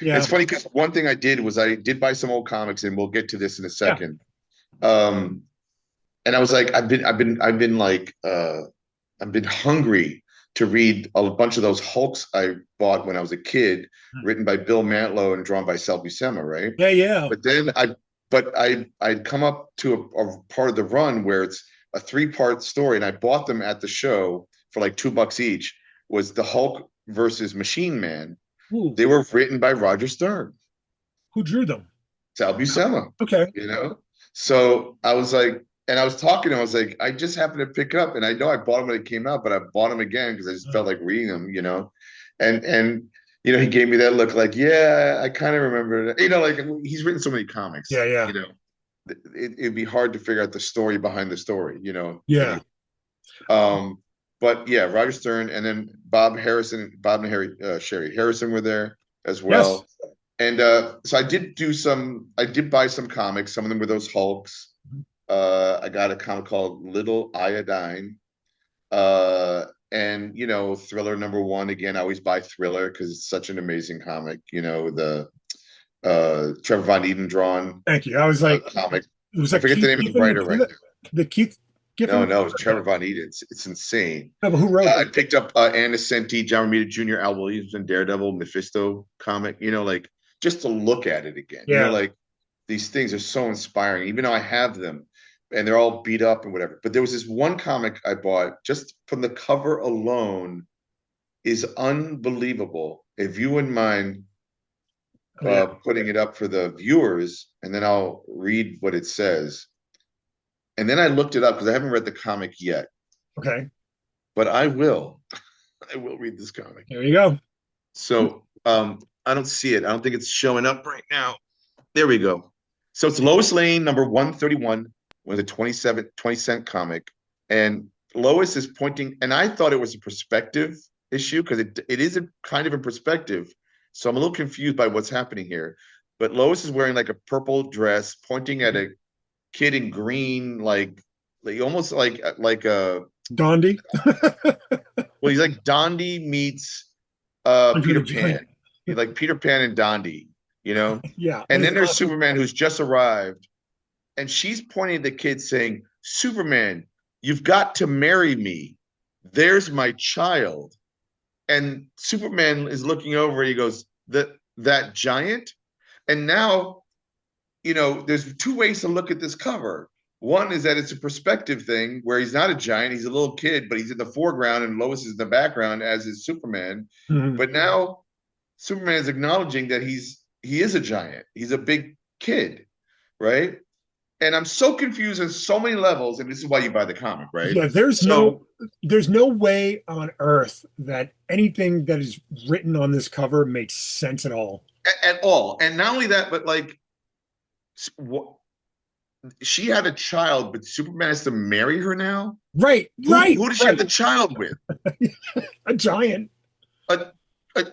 Yeah, It's funny because one thing I did was I did buy some old comics, and we'll get to this in a yeah, second. Um, and I was like, I've been hungry to read a bunch of those Hulks I bought when I was a kid, written by Bill Mantlo and drawn by Sal Buscema, right? yeah, yeah. But then I'd come up to a part of the run where it's a three-part story, and I bought them at the show for like $2 each. Was the Hulk versus Machine Man? Ooh, They were written by Roger Stern, who drew them? Sal Buscema, Okay. you know? So I was like, and I was talking to him, I was like, I just happened to pick up, and I know I bought them when it came out, but I bought them again because I just felt like reading them, you know? And he gave me that look like, yeah, I kind of remember that. Like he's written so many Yeah, comics, yeah, it'd be hard to figure out the story behind the story, yeah. anyway. Um, but yeah, Roger Stern, and then Bob and Sherry Harrison were there as Yes. well. And so I did buy some comics. Some of them were those Hulks. I got a comic called Little Iodine. And Thriller #1. Again, I always buy Thriller because it's such an amazing comic. The Trevor Von Eden drawn Thank you. I was like, comic. it was I like forget the Keith name of the Giffen that writer drew right that. now. The Keith No, Giffen. no, it was Trevor Von Eden. It's insane. No, but who wrote I it? picked up Ann Nocenti, John Romita Jr., Al Williamson, Daredevil, Mephisto comic, like just to look at it again. Yeah, Like these things are so inspiring, even though I have them and they're all beat up and whatever. But there was this one comic I bought just from the cover alone is unbelievable. If you wouldn't mind oh yeah. putting it up for the viewers, and then I'll read what it says. And then I looked it up because I haven't read the comic yet, Okay, but I will. I will read this comic. there you go. So I don't see it. I don't think it's showing up right now. There we go. So it's Lois Lane, number 131, with a 20-cent comic. And Lois is pointing, and I thought it was a perspective issue because it is a kind of a perspective. So I'm a little confused by what's happening here. But Lois is wearing like a purple dress, pointing at a kid in green, like almost like a Dondi. well, he's like Dondi meets Under the Peter giant. Pan. He's like Peter Pan and Dondi. Yeah, And and then it's there's awesome. Superman who's just arrived, and she's pointing at the kid saying, Superman, you've got to marry me. There's my child. And Superman is looking over and he goes, that giant? And now, there's two ways to look at this cover. One is that it's a perspective thing where he's not a giant, he's a little kid, but he's in the foreground and Lois is in the background, as is Superman. Mhm. But now Superman is acknowledging that he is a giant. He's a big kid, right? And I'm so confused on so many levels, and this is why you buy the comic, right? Yeah, So there's no way on earth that anything that is written on this cover makes sense at all. at all, and not only that, but like, what? She had a child, but Superman has to marry her now. Right, Who right, who does she have right. the child with? A giant. A, a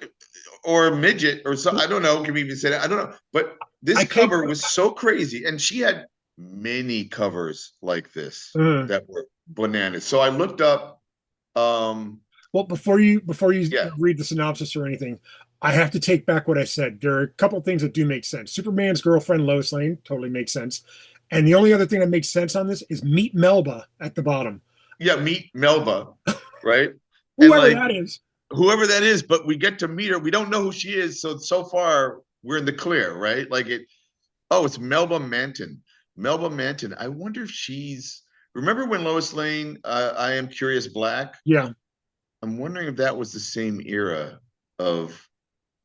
or a midget or so? I don't know. Can we even say that? I don't know. But this I can't. cover was so crazy, and she had many covers like this Uh, that were bananas. So I looked up. well, before you Yeah, read the synopsis or anything, I have to take back what I said. There are a couple of things that do make sense. Superman's girlfriend Lois Lane totally makes sense, and the only other thing that makes sense on this is meet Melba at the bottom, yeah. Meet Melba, right? And whoever like that is. whoever that is, but we get to meet her. We don't know who she is, so far we're in the clear, right? Like it. Oh, it's Melba Manton. Melba Manton. I wonder if she's. Remember when Lois Lane, I Am Curious Black? Yeah, I'm wondering if that was the same era of.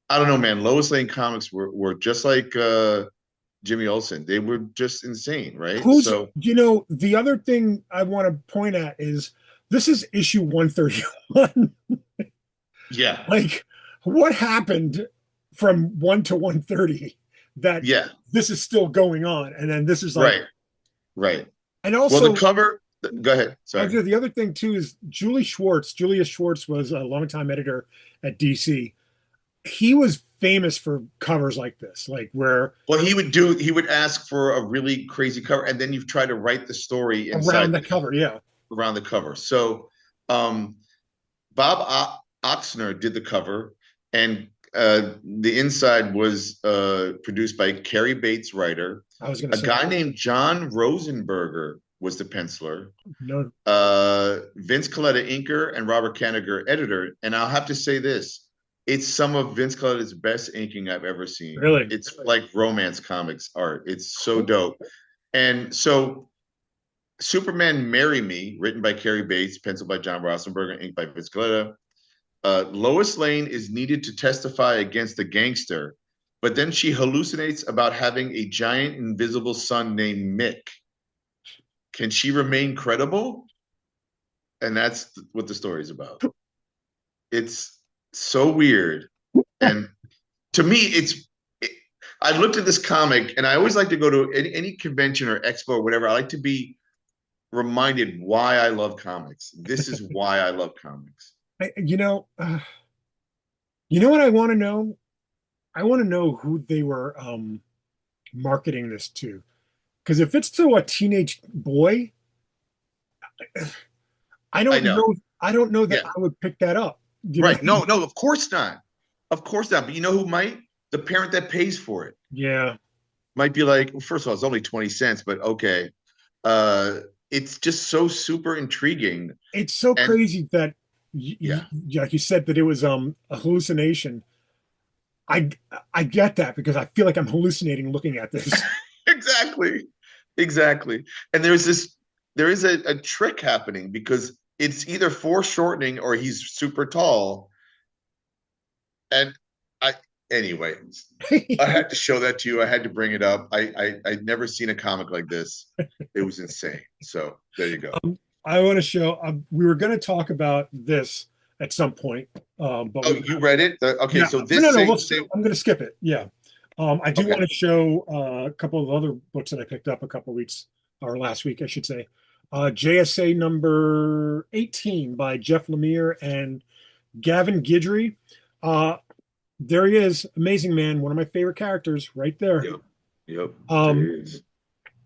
I don't know, man. Lois Lane comics were just like Jimmy Olsen. They were just insane, right? who's So the other thing I want to point at is this is issue 131. yeah, Like, what happened from 1 to 130 that yeah, this is still going on? And then this is like, right, right. and Well, the also, cover. Go ahead. Sorry. the other thing too is Julius Schwartz was a longtime editor at DC. He was famous for covers like this, like where Well, he would ask for a really crazy cover, and then you try to write the story around inside the cover, yeah. around the cover. So um, Oxner did the cover, and the inside was produced by Carrie Bates, writer. I was going to A say, guy named John Rosenberger was the penciler. no, Vince Coletta, inker, and Robert Kanigher, editor. And I'll have to say this: it's some of Vince Coletta's best inking I've ever seen. really, It's like romance comics art. It's so dope. And so Superman Marry Me, written by Carrie Bates, penciled by John Rosenberger, inked by Vince Coletta. Lois Lane is needed to testify against a gangster, but then she hallucinates about having a giant invisible son named Mick. Can she remain credible? And that's what the story's about. It's so weird. And to me, I looked at this comic, and I always like to go to any convention or expo or whatever. I like to be reminded why I love comics. This is why I love comics. You know what I want to know? I want to know who they were marketing this to. Because if it's to a teenage boy, I I don't know. know. I don't know that Yeah. I would pick that up. Right. No, of course not. Of course not. But you know who might? The parent that pays for it Yeah. might be like, well, first of all, it's only 20 cents, but okay. It's just so super intriguing. It's so And crazy that yeah, like you said that it was a hallucination. I I get that because I feel like I'm hallucinating looking at this. exactly. Exactly. And there is a trick happening because it's either foreshortening or he's super tall. And I anyway, I had to show that to you. I had to bring it up. I'd never seen a comic like this. It was insane. So there you go. I want to show. We were going to talk about this at some point, but Oh, you read it? Okay, yeah. so No, this no, no. same I'm going to skip it. Yeah. I do okay. want to show a couple of other books that I picked up a couple of weeks or last week, I should say. JSA number 18 by Jeff Lemire and Gavin Guidry. There he is, amazing man, one of my favorite characters, right there. Yep. Yep. Um, There is.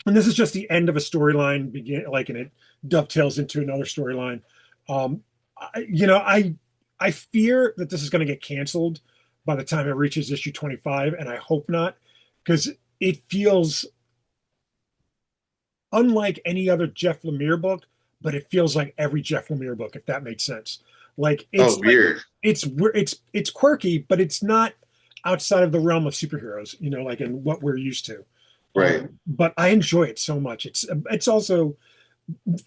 and this is just the end of a storyline, and it dovetails into another storyline. Um, I fear that this is going to get canceled by the time it reaches issue 25, and I hope not, because it feels unlike any other Jeff Lemire book, but it feels like every Jeff Lemire book, if that makes sense. Like Oh, weird. it's quirky, but it's not outside of the realm of superheroes, like in what we're used to. Right. But I enjoy it so much. It's also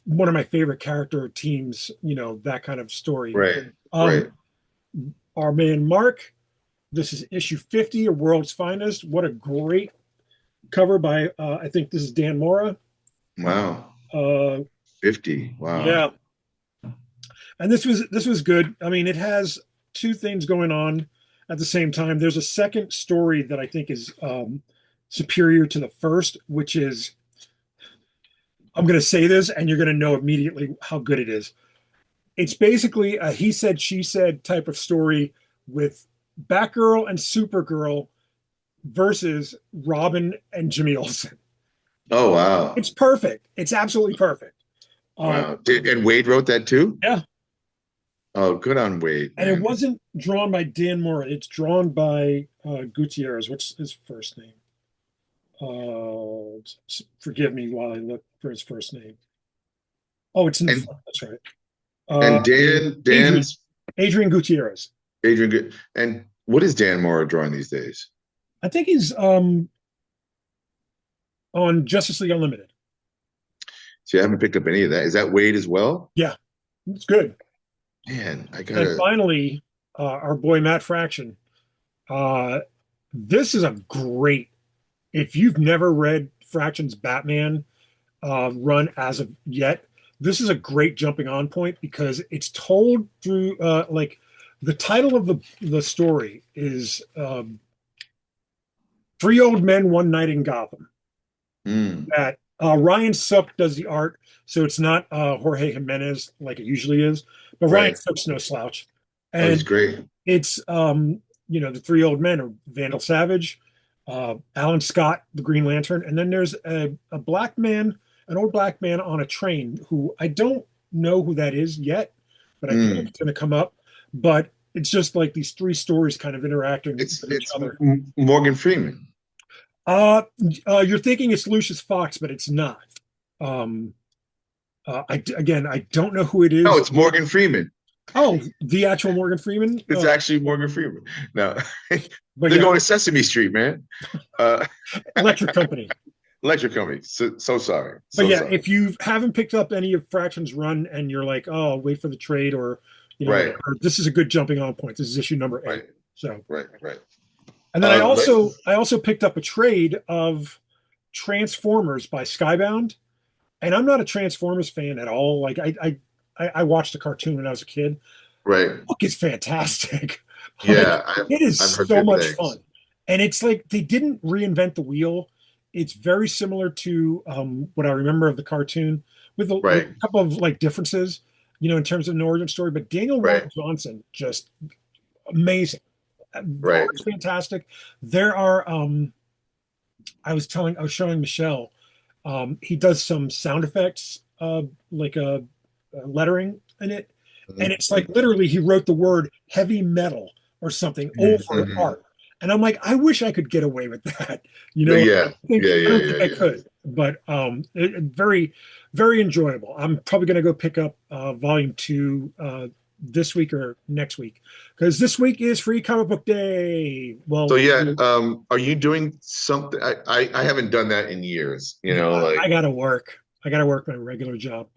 one of my favorite character teams, that kind of story. Right. Um, Right. Our man Mark, this is issue 50 of World's Finest. What a great cover by I think this is Dan Mora. Wow. Uh, 50. Wow. yeah. And this was good. I mean, it has two things going on at the same time. There's a second story that I think is superior to the first, which is, I'm going to say this and you're going to know immediately how good it is. It's basically a he said, she said type of story with Batgirl and Supergirl versus Robin and Jimmy Olsen. Oh, wow. It's perfect. It's absolutely perfect. Wow. And Wade wrote that too? Yeah. Oh, good on Wade. And it wasn't drawn by Dan Mora. It's drawn by Gutierrez. What's his first name? Forgive me while I look for his first name. Oh, it's in the front. That's right. And Dan's Adrian Gutierrez. And what is Dan Mora drawing these days? I think he's on Justice League Unlimited. See, I haven't picked up any of that. Is that Wade as well? Yeah, it's good. Man, I gotta. And finally, our boy Matt Fraction. This is a great. If you've never read Fraction's Batman run as of yet, this is a great jumping on point because it's told through like the title of the story is Three Old Men, One Night in Gotham. That Ryan Sook does the art, so it's not Jorge Jimenez like it usually is. But Ryan Sook's no slouch, and he's great. It's the three old men are Vandal Savage, Alan Scott, the Green Lantern, and then there's a black man, an old black man on a train who I don't know who that is yet, but I feel like Mm. it's going to come up. But it's just like these three stories kind of interacting with each It's other. Morgan Freeman. Uh, you're thinking it's Lucius Fox, but it's not. Um, again, I don't know who it No, is. it's Morgan Freeman. Oh, the actual Morgan Freeman. It's actually Morgan Freeman. No, But they're yeah, going to Sesame Street, man. Uh, Electric Company. Electric Company. So sorry. But So yeah, sorry. if you haven't picked up any of Fraction's run and you're like, oh, I'll wait for the trade or Right. whatever, this is a good jumping on point. This is issue number 8. Right. So, Right. and then I Let, also picked up a trade of Transformers by Skybound, and I'm not a Transformers fan at all. Like I watched the cartoon when I was a kid. right. The book is fantastic. Like, Yeah, it is I've heard so good much things. fun, and it's like they didn't reinvent the wheel. It's very similar to what I remember of the cartoon, with a Right. couple of like differences, in terms of an origin story. But Daniel Right. Warren Johnson, just amazing. Right. Art's fantastic. There are I was showing Michelle. He does some sound effects, like a lettering in it, and it's like literally he wrote the word heavy metal or something over Mhm. art. And I'm like, I wish I could get away with that. Yeah. I don't think I Yeah. could, but very, very enjoyable. I'm probably going to go pick up volume 2 this week or next week, because this week is Free Comic Book Day. So Well, yeah, are you doing something? I haven't done that in years, I like, gotta work. I gotta work my regular job,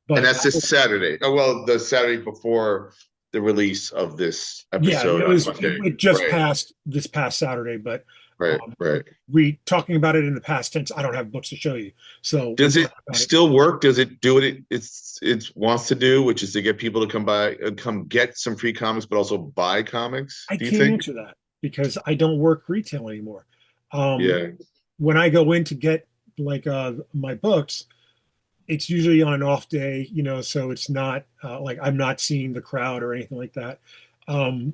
and but that's this Saturday. Oh, well, the Saturday before the release of this yeah, episode on Monday. it just Right, passed this past Saturday, but um, right. we talking about it in the past tense. I don't have books to show you, so we'll Does it talk about it. still work? Does it do what it wants to do, which is to get people to come get some free comics, but also buy comics? I Do you can't think? answer that because I don't work retail anymore. Um, Yeah, when I go in to get like my books, it's usually on an off day, so it's not like I'm not seeing the crowd or anything like that. Um,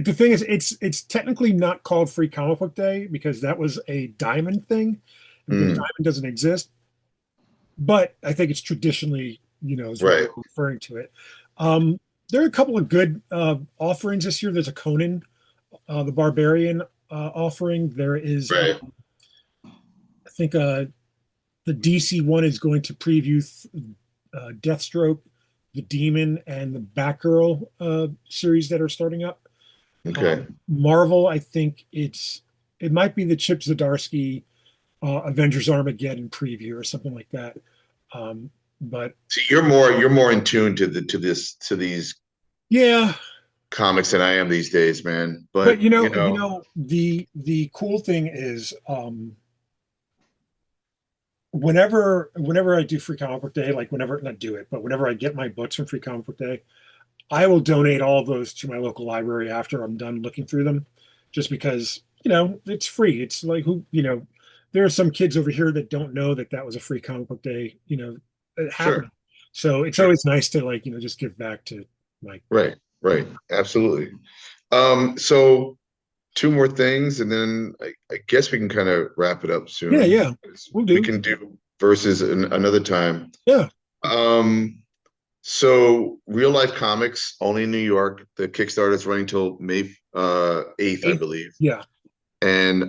the thing is, it's technically not called Free Comic Book Day because that was a Diamond thing, because Mm, Diamond doesn't exist. But I think it's traditionally, is what right, we're referring to it. Um, there are a couple of good offerings this year. There's a Conan, the Barbarian offering. There is, right. I think, the DC one is going to preview Deathstroke, the Demon, and the Batgirl series that are starting up. Okay. Marvel, I think it might be the Chip Zdarsky Avengers Armageddon preview or something like that. But See, you're more in tune to these yeah, comics than I am these days, man. but But the cool thing is whenever I do Free Comic Book Day, like whenever not do it, but whenever I get my books from Free Comic Book Day, I will donate all those to my local library after I'm done looking through them, just because it's free. It's like there are some kids over here that don't know that that was a Free Comic Book Day, it sure, happened. So it's sure. always nice to like just give back to like Right. Absolutely. So two more things, and then I guess we can kind of wrap it up yeah, soon. yeah, we'll We do. can do versus another time. Yeah, Um, so real life comics only in New York. The Kickstarter is running till May 8th, I believe, yeah. and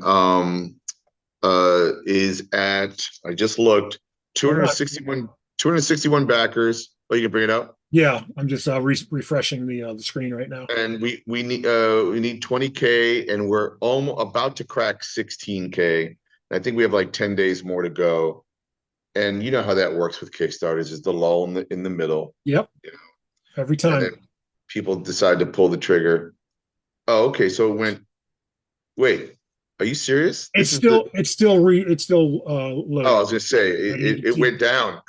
is at, I just looked, Hold on. 261 backers. Oh, you can bring it up. Yeah, I'm just refreshing the screen right now. And we need 20K, and we're almost about to crack 16K. I think we have like 10 days more to go. And you know how that works with Kickstarters, is the lull in the middle, Yep, you know, every and time. then people decide to pull the trigger. Oh, okay. So it went, wait, are you serious? It's This is the, it's still oh, I loading. was gonna say But you it, can it see went down.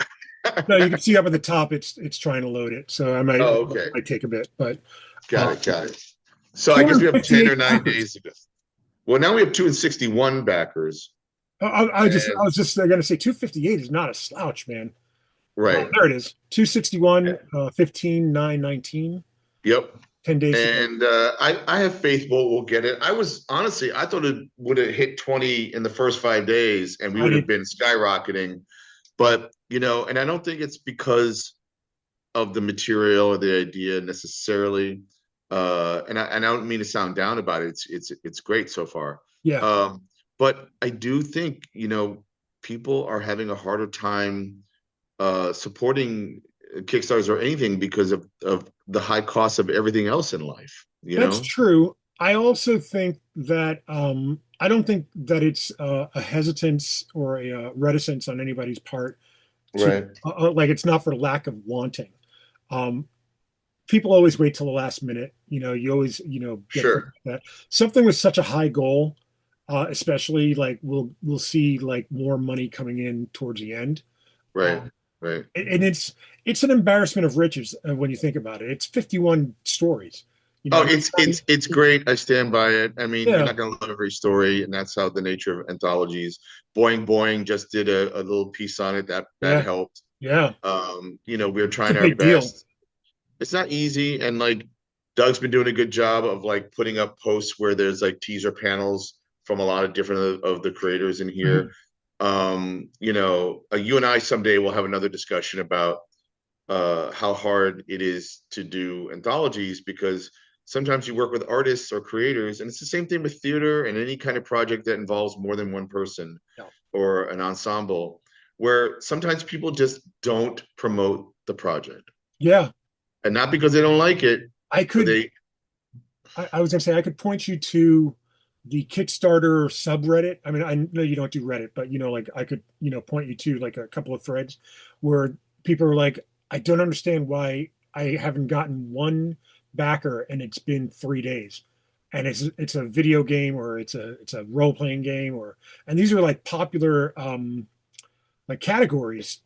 no, you can see up at the top. It's trying to load it. So I might Oh, okay. might take a bit, but Got uh, it. Got it. So I guess we have 10 or 258 9 backers. days to go. Well, now we have 261 backers. I And was just gonna say 258 is not a slouch, man. right. There it is. 261, 15, 9, 19. Yep. 10 days to go. And I have faith we'll get it. I thought it would have hit 20 in the first 5 days and we I would have did. been skyrocketing. But, and I don't think it's because of the material or the idea necessarily. And I don't mean to sound down about it. It's great so far. Yeah, Um, but I do think, people are having a harder time supporting Kickstarters or anything because of the high cost of everything else in life, that's true. I also think that I don't think that it's a hesitance or a reticence on anybody's part to Right. like it's not for lack of wanting. Um, People always wait till the last minute. You always get things Sure. like that. Something with such a high goal, especially like we'll see like more money coming in towards the end. Right. Um, Right. and it's an embarrassment of riches when you think about it. It's 51 stories. Oh, It's it's great. I stand by it. I mean, you're yeah, not going to love every story, and that's how the nature of anthologies. Boing Boing just did a little piece on it that yeah, helped. yeah. We're It's a trying our big deal. best. It's not easy, and like Doug's been doing a good job of like putting up posts where there's like teaser panels from a lot of different of the creators in here. Mhm. You and I someday will have another discussion about how hard it is to do anthologies because sometimes you work with artists or creators, and it's the same thing with theater and any kind of project that involves more than one person Yeah. or an ensemble, where sometimes people just don't promote the project. Yeah. And not because they don't like it, I but could I was gonna say I could point you to the Kickstarter subreddit. I mean, I know you don't do Reddit, but like I could, point you to like a couple of threads where people are like, I don't understand why I haven't gotten one backer and it's been 3 days. And it's a video game or it's a role-playing game and these are like popular like categories.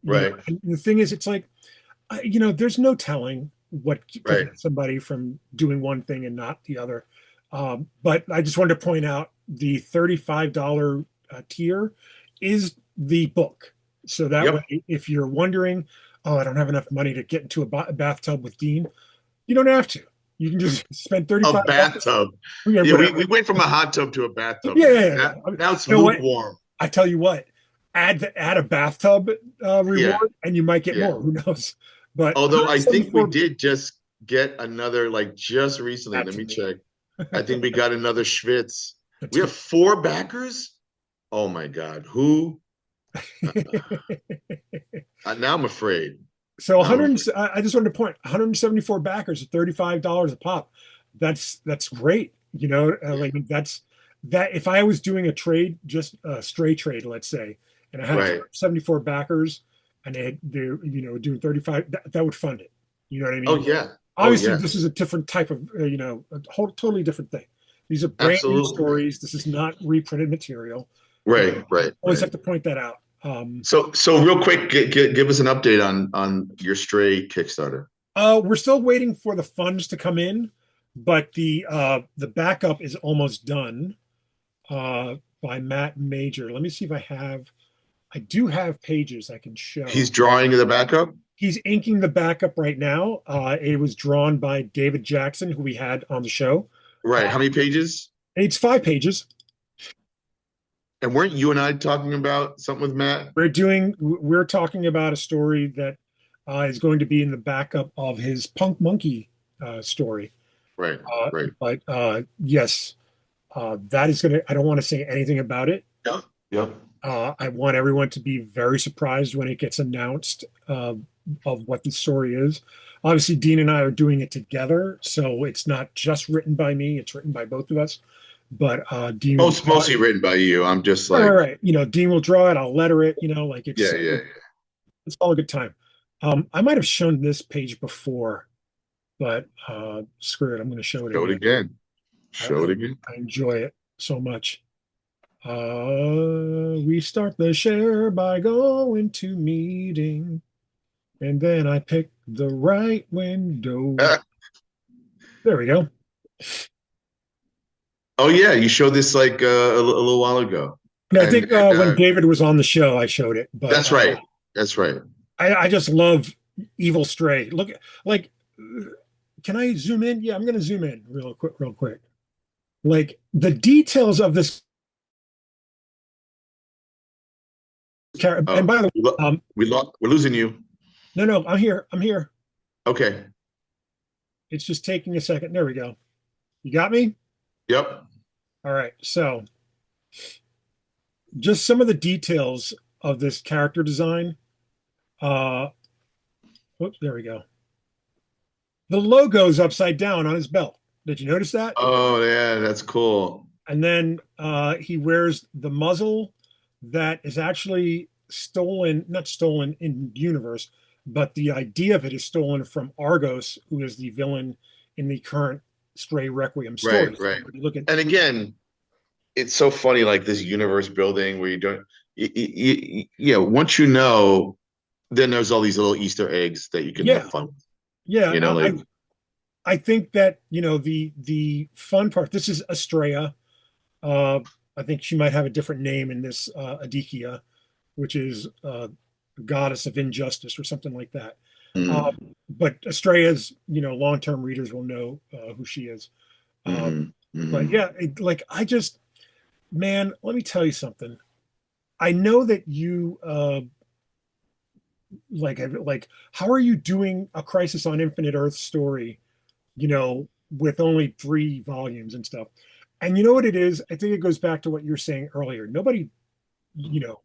right, And the thing is, it's like there's no telling what right. prevents somebody from doing one thing and not the other. But I just wanted to point out the $35 tier is the book. So that way, Yep. if you're wondering, oh, I don't have enough money to get into a bathtub with Dean, you don't have to. You can just spend A 35 bucks. bathtub. Yeah, Yeah, we, whatever. we went from a hot tub to a bathtub Yeah, now. yeah, Now, yeah. I mean, now it's you know what? lukewarm. I tell you what, add a bathtub Yeah, reward, and you might get yeah. more. Who knows? But Although I think we 174, did just get another, like just recently, let me absolutely. check. I think we got another Schwitz. That's We have good. 4 backers? Oh my God. Who? Now I'm afraid. So Now I'm 100, afraid. I just wanted to point 174 backers at $35 a pop. That's great. Yeah. Like that. If I was doing a trade, just a stray trade, let's say, and I had Right. 174 backers, and they're doing 35, that would fund it. You know what I Oh mean? yeah. Oh Obviously, yeah. this is a different type of a whole totally different thing. These are brand new Absolutely. stories. This is not reprinted material. Right, right, Always right. have to point that out. So real quick, give us an update on your Stray Kickstarter. We're still waiting for the funds to come in, but the backup is almost done by Matt Major. Let me see if I do have pages I can He's show. drawing the backup? He's inking the backup right now. It was drawn by David Jackson, who we had on the show. Right. Uh, How many pages? it's 5 pages. And weren't you and I talking about something with Matt? We're talking about a story that is going to be in the backup of his Punk Monkey story. Right, right. But yes, that is going to, I don't want to say anything about it. Yep. Yep. I want everyone to be very surprised when it gets announced of what the story is. Obviously, Dean and I are doing it together, so it's not just written by me, it's written by both of us. But Dean will draw Mostly it. written by you. I'm just Right, right, like, right. Dean will draw it, I'll letter it, like yeah, it's yeah. it's all a good time. I might have shown this page before, but screw it, I'm going to show it Show it again. again. I, Show it again. I enjoy it so much. We start the share by going to meeting, and then I pick the right window. There we go. Oh yeah, you showed this like a little while ago, And I and think when David was on the show, I showed it, but that's right. That's right. I just love Evil Stray. Look, like can I zoom in? Yeah, I'm going to zoom in real quick. Like the details of this character. And Oh, by the way, we're losing you. no, I'm here. I'm here. Okay. It's just taking a second. There we go. You got me? Yep. All right. So just some of the details of this character design. Whoops, there we go. The logo's upside down on his belt. Did you notice that? Oh yeah, that's cool. And then he wears the muzzle that is actually stolen, not stolen in universe, but the idea of it is stolen from Argos, who is the villain in the current Stray Requiem story. Right, right. When you look at And again, it's so funny, like this universe building where you don't, once you know, then there's all these little Easter eggs that you can yeah, have fun with. yeah, Like I think that the fun part. This is Estrella. I think she might have a different name in this Adikia, which is goddess of injustice or something like that. mm, But Estrella's, long-term readers will know who she is. mhm, But mhm. yeah, man, let me tell you something. I know that you like how are you doing a Crisis on Infinite Earth story, with only 3 volumes and stuff? And you know what it is? I think it goes back to what you were saying earlier. Nobody, you know,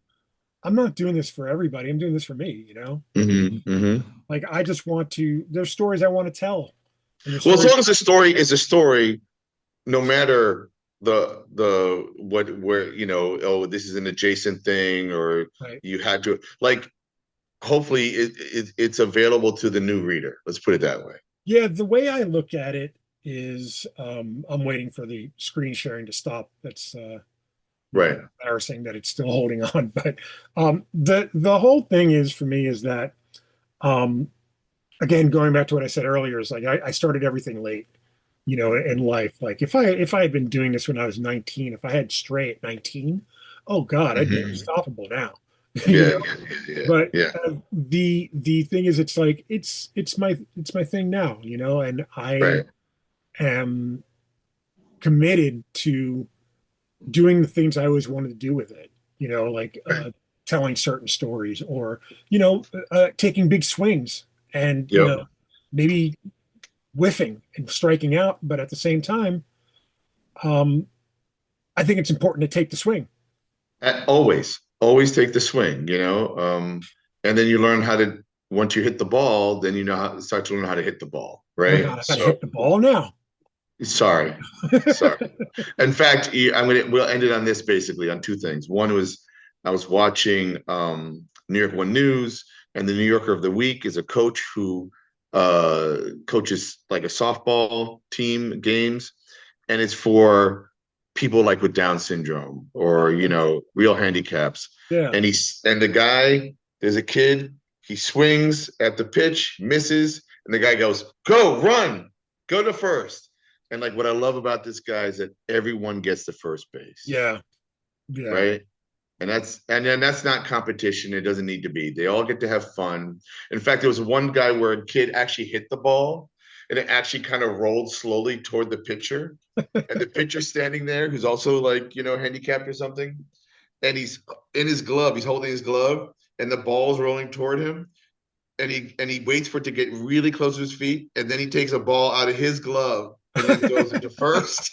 I'm not doing this for everybody. I'm doing this for me. Hmm. Hmm. Like I just want to, there's stories I want to tell. And the Well, as stories, long as the story is a story, no matter the what where oh, this is an adjacent thing, or right. you had to like hopefully it's available to the new reader. Let's put it that way. Yeah, the way I look at it is I'm waiting for the screen sharing to stop. That's Right. embarrassing that it's still holding on. But the whole thing is for me is that um again, going back to what I said earlier, is like I started everything late, in life. Like if I had been doing this when I was 19, if I had Stray at 19, oh God, I'd be Hmm. unstoppable now. you Yeah, know. yeah, yeah, But yeah, the thing is, it's like it's my thing now, and I right. am committed to doing the things I always wanted to do with it. Like Right. telling certain stories, or taking big swings, and Yep. maybe whiffing and striking out, but at the same time, um, I think it's important to take the swing. Always take the swing, and then you learn how to, once you hit the ball, then start to learn how to hit the ball, Oh my right? God, I got to So hit the ball now. sorry, sorry. In fact, we'll end it on this basically on two things. One was I was watching New York One News, and the New Yorker of the Week is a coach who coaches like a softball team games, and it's for people like with Down syndrome or real handicaps. Yeah, And the guy, there's a kid, he swings at the pitch, misses, and the guy goes, "Go, run, go to first." And like what I love about this guy is that everyone gets to first base, yeah, yeah. right? And then that's not competition. It doesn't need to be. They all get to have fun. In fact, there was one guy where a kid actually hit the ball and it actually kind of rolled slowly toward the pitcher. And the pitcher's standing there who's also like, handicapped or something. And he's in his glove, he's holding his glove, and the ball's rolling toward him. And he waits for it to get really close to his feet, and then he takes a ball out of his glove and then throws it to first.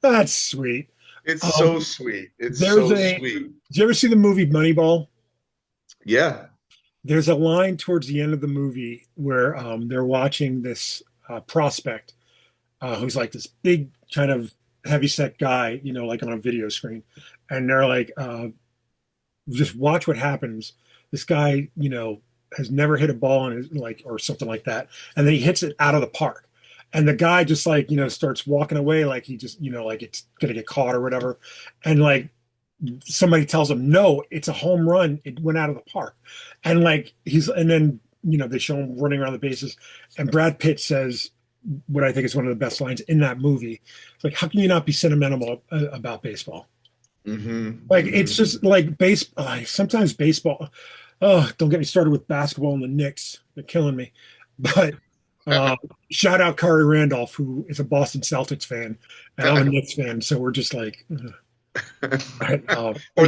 That's sweet. It's so Um, sweet. It's there's so a. sweet. Did you ever see the movie Moneyball? Yeah. There's a line towards the end of the movie where they're watching this prospect who's like this big kind of heavyset guy, like on a video screen, and they're like, just watch what happens. This guy, has never hit a ball in his like or something like that, and then he hits it out of the park. And the guy just like, starts walking away like he just, like it's gonna get caught or whatever. And like somebody tells him, no, it's a home run. It went out of the park. And like and then, they show him running around the bases. And Brad Pitt says what I think is one of the best lines in that movie. It's like, how can you not be sentimental about baseball? Mm-hmm. Like Mm-hmm. it's just like sometimes baseball. Oh, don't get me started with basketball and the Knicks. They're killing me. But Uh, Shout out Kari Randolph, who is a Boston Celtics fan, and I'm a Knicks fan, so we're just like, Or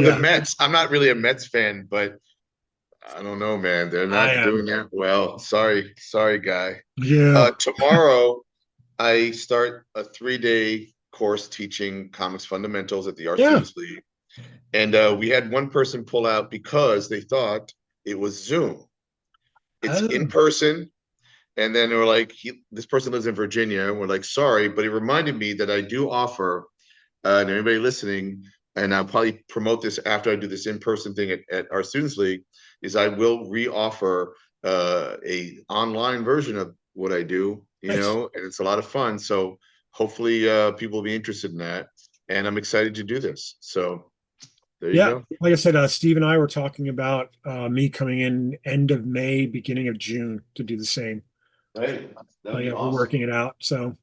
the yeah, Mets. I'm not really a Mets fan, but I don't know, man. They're I not am. doing that well. Sorry, guy. Yeah, Tomorrow, I start a 3-day course teaching comics fundamentals at the Art yeah. Students League. And we had one person pull out because they thought it was Zoom. It's in Oh, person. And then they were like, this person lives in Virginia. And we're like, sorry, but it reminded me that I do offer, and anybody listening, and I'll probably promote this after I do this in-person thing at our Students League, is I will re-offer a online version of what I do, nice. and it's a lot of fun. So hopefully people will be interested in that. And I'm excited to do this. So there you Yeah, go. like I said, Steve and I were talking about me coming in end of May, beginning of June to do the same. Right. That would be Yeah, we're awesome. working it out. So,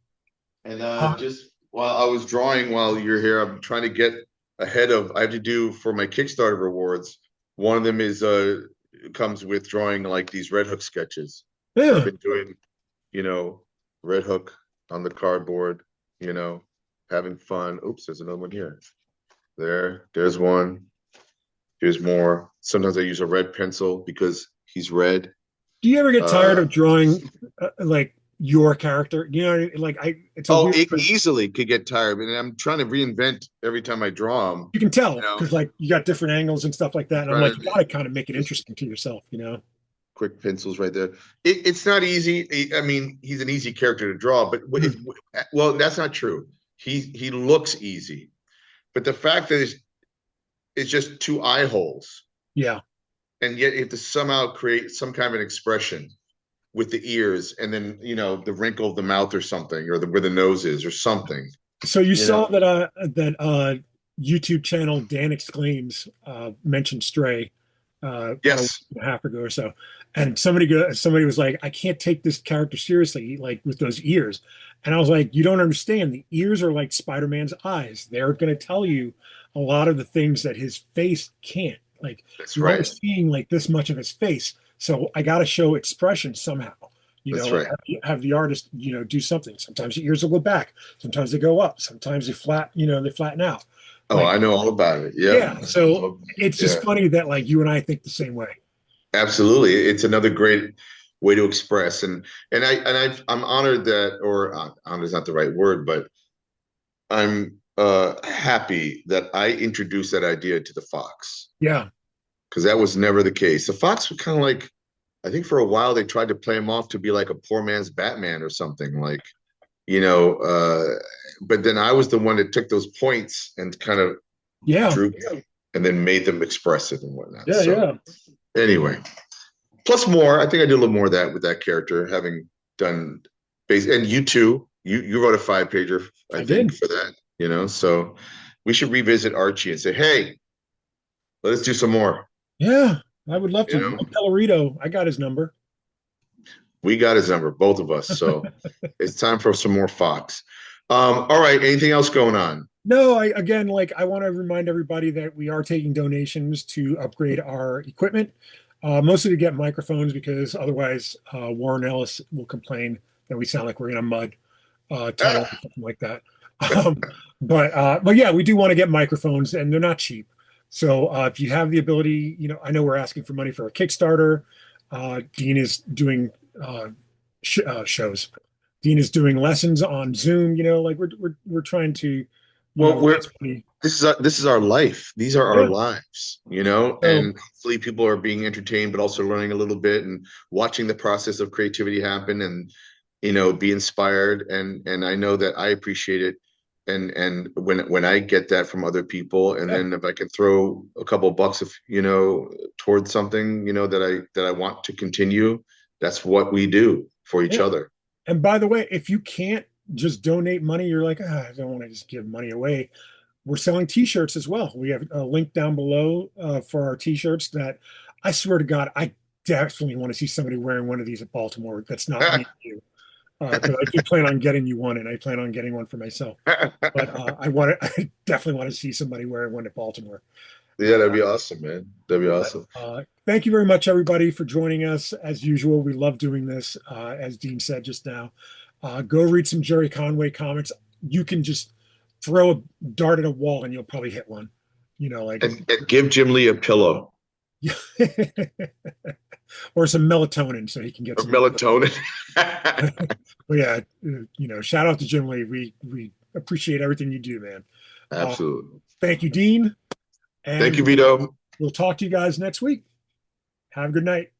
And uh, just while I was drawing while you're here, I'm trying to get ahead of, I have to do for my Kickstarter rewards. One of them is comes with drawing like these Red Hook sketches. So I've yeah. been doing, you know, Red Hook on the cardboard, you know, having fun. Oops, there's another one here. There's one. Here's more. Sometimes I use a red pencil because he's red. Do you ever get tired Uh, of drawing like your character? You know, what I mean? Like it's a oh, weird. it easily could get tired, and I'm trying to reinvent every time I draw him. You can You tell know, because like you got different angles and stuff like that, and I'm trying like, you to gotta kind of make it just interesting to yourself, you know? quick pencils right there. It's not easy. I mean, he's an easy character to draw, but if Mm, well, that's not true. He looks easy, but the fact that it's just two eye holes, yeah. and yet you have to somehow create some kind of an expression with the ears, and then the wrinkle of the mouth or something, or where the nose is or something. So you You know, saw that YouTube channel Dan Exclaims mentioned Stray about a week yes, and a half ago or so, and somebody was like, I can't take this character seriously, like with those ears, and I was like, you don't understand. The ears are like Spider-Man's eyes. They're going to tell you a lot of the things that his face can't. Like that's you're only right. seeing like this much of his face, so I got to show expression somehow. That's Like right. have the artist, do something. Sometimes the ears will go back. Sometimes they go up. Sometimes they flatten out. Oh, Like, I know all about it. Yep. yeah. So Oh, it's yeah, just funny that like you and I think the same way. absolutely. It's another great way to express, I'm honored that, or honored is not the right word, but I'm happy that I introduced that idea to the Fox, Yeah. because that was never the case. The Fox were kind of like, I think for a while they tried to play him off to be like a poor man's Batman or something, like, you know, uh, but then I was the one that took those points and kind of Yeah. drew and then made them expressive and whatnot. Yeah. So Yeah. anyway, plus more, I think I did a little more of that with that character, having done base. And you too, you wrote a 5-pager, I I think, did. for that. So we should revisit Archie and say, hey, let's do some more. Yeah. I would love You to. know, Mike Pellerito, I got his number. we got his number, both of us. So it's time for some more Fox. All right, anything else going on? No, I again, like I want to remind everybody that we are taking donations to upgrade our equipment, mostly to get microphones because otherwise Warren Ellis will complain that we sound like we're in a mud tunnel or something like that. Um, but yeah, we do want to get microphones, and they're not cheap. So if you have the ability, I know we're asking for money for a Kickstarter. Dean is doing shows. Dean is doing lessons on Zoom. Like we're trying to, Well, raise money. this is our life. These are our Yeah. lives, So and hopefully people are being entertained, but also learning a little bit and watching the process of creativity happen, and be inspired. And I know that I appreciate it. And when I get that from other people, and yeah, then if I can throw a couple of bucks of towards something that I want to continue, that's what we do for each yeah. other. And by the way, if you can't just donate money, you're like, I don't want to just give money away. We're selling T-shirts as well. We have a link down below for our T-shirts that I swear to God, I definitely want to see somebody wearing one of these at Baltimore. That's not me and you. Because I do plan on getting you one, and I plan on getting one for myself. But I definitely want to see somebody wearing one at Baltimore. Yeah, that'd be awesome, man. That'd be awesome. Thank you very much, everybody, for joining us. As usual, we love doing this. As Dean said just now, go read some Gerry Conway comics. You can just throw a dart at a wall and you'll probably hit one. You know, like And give Jim Lee a pillow or some melatonin so he can get or some. melatonin. But yeah, shout out to Jim Lee. We appreciate everything you do, man. Absolutely. Thank you, Dean. And Thank you, Vito. we'll talk to you guys next week. Have a good night.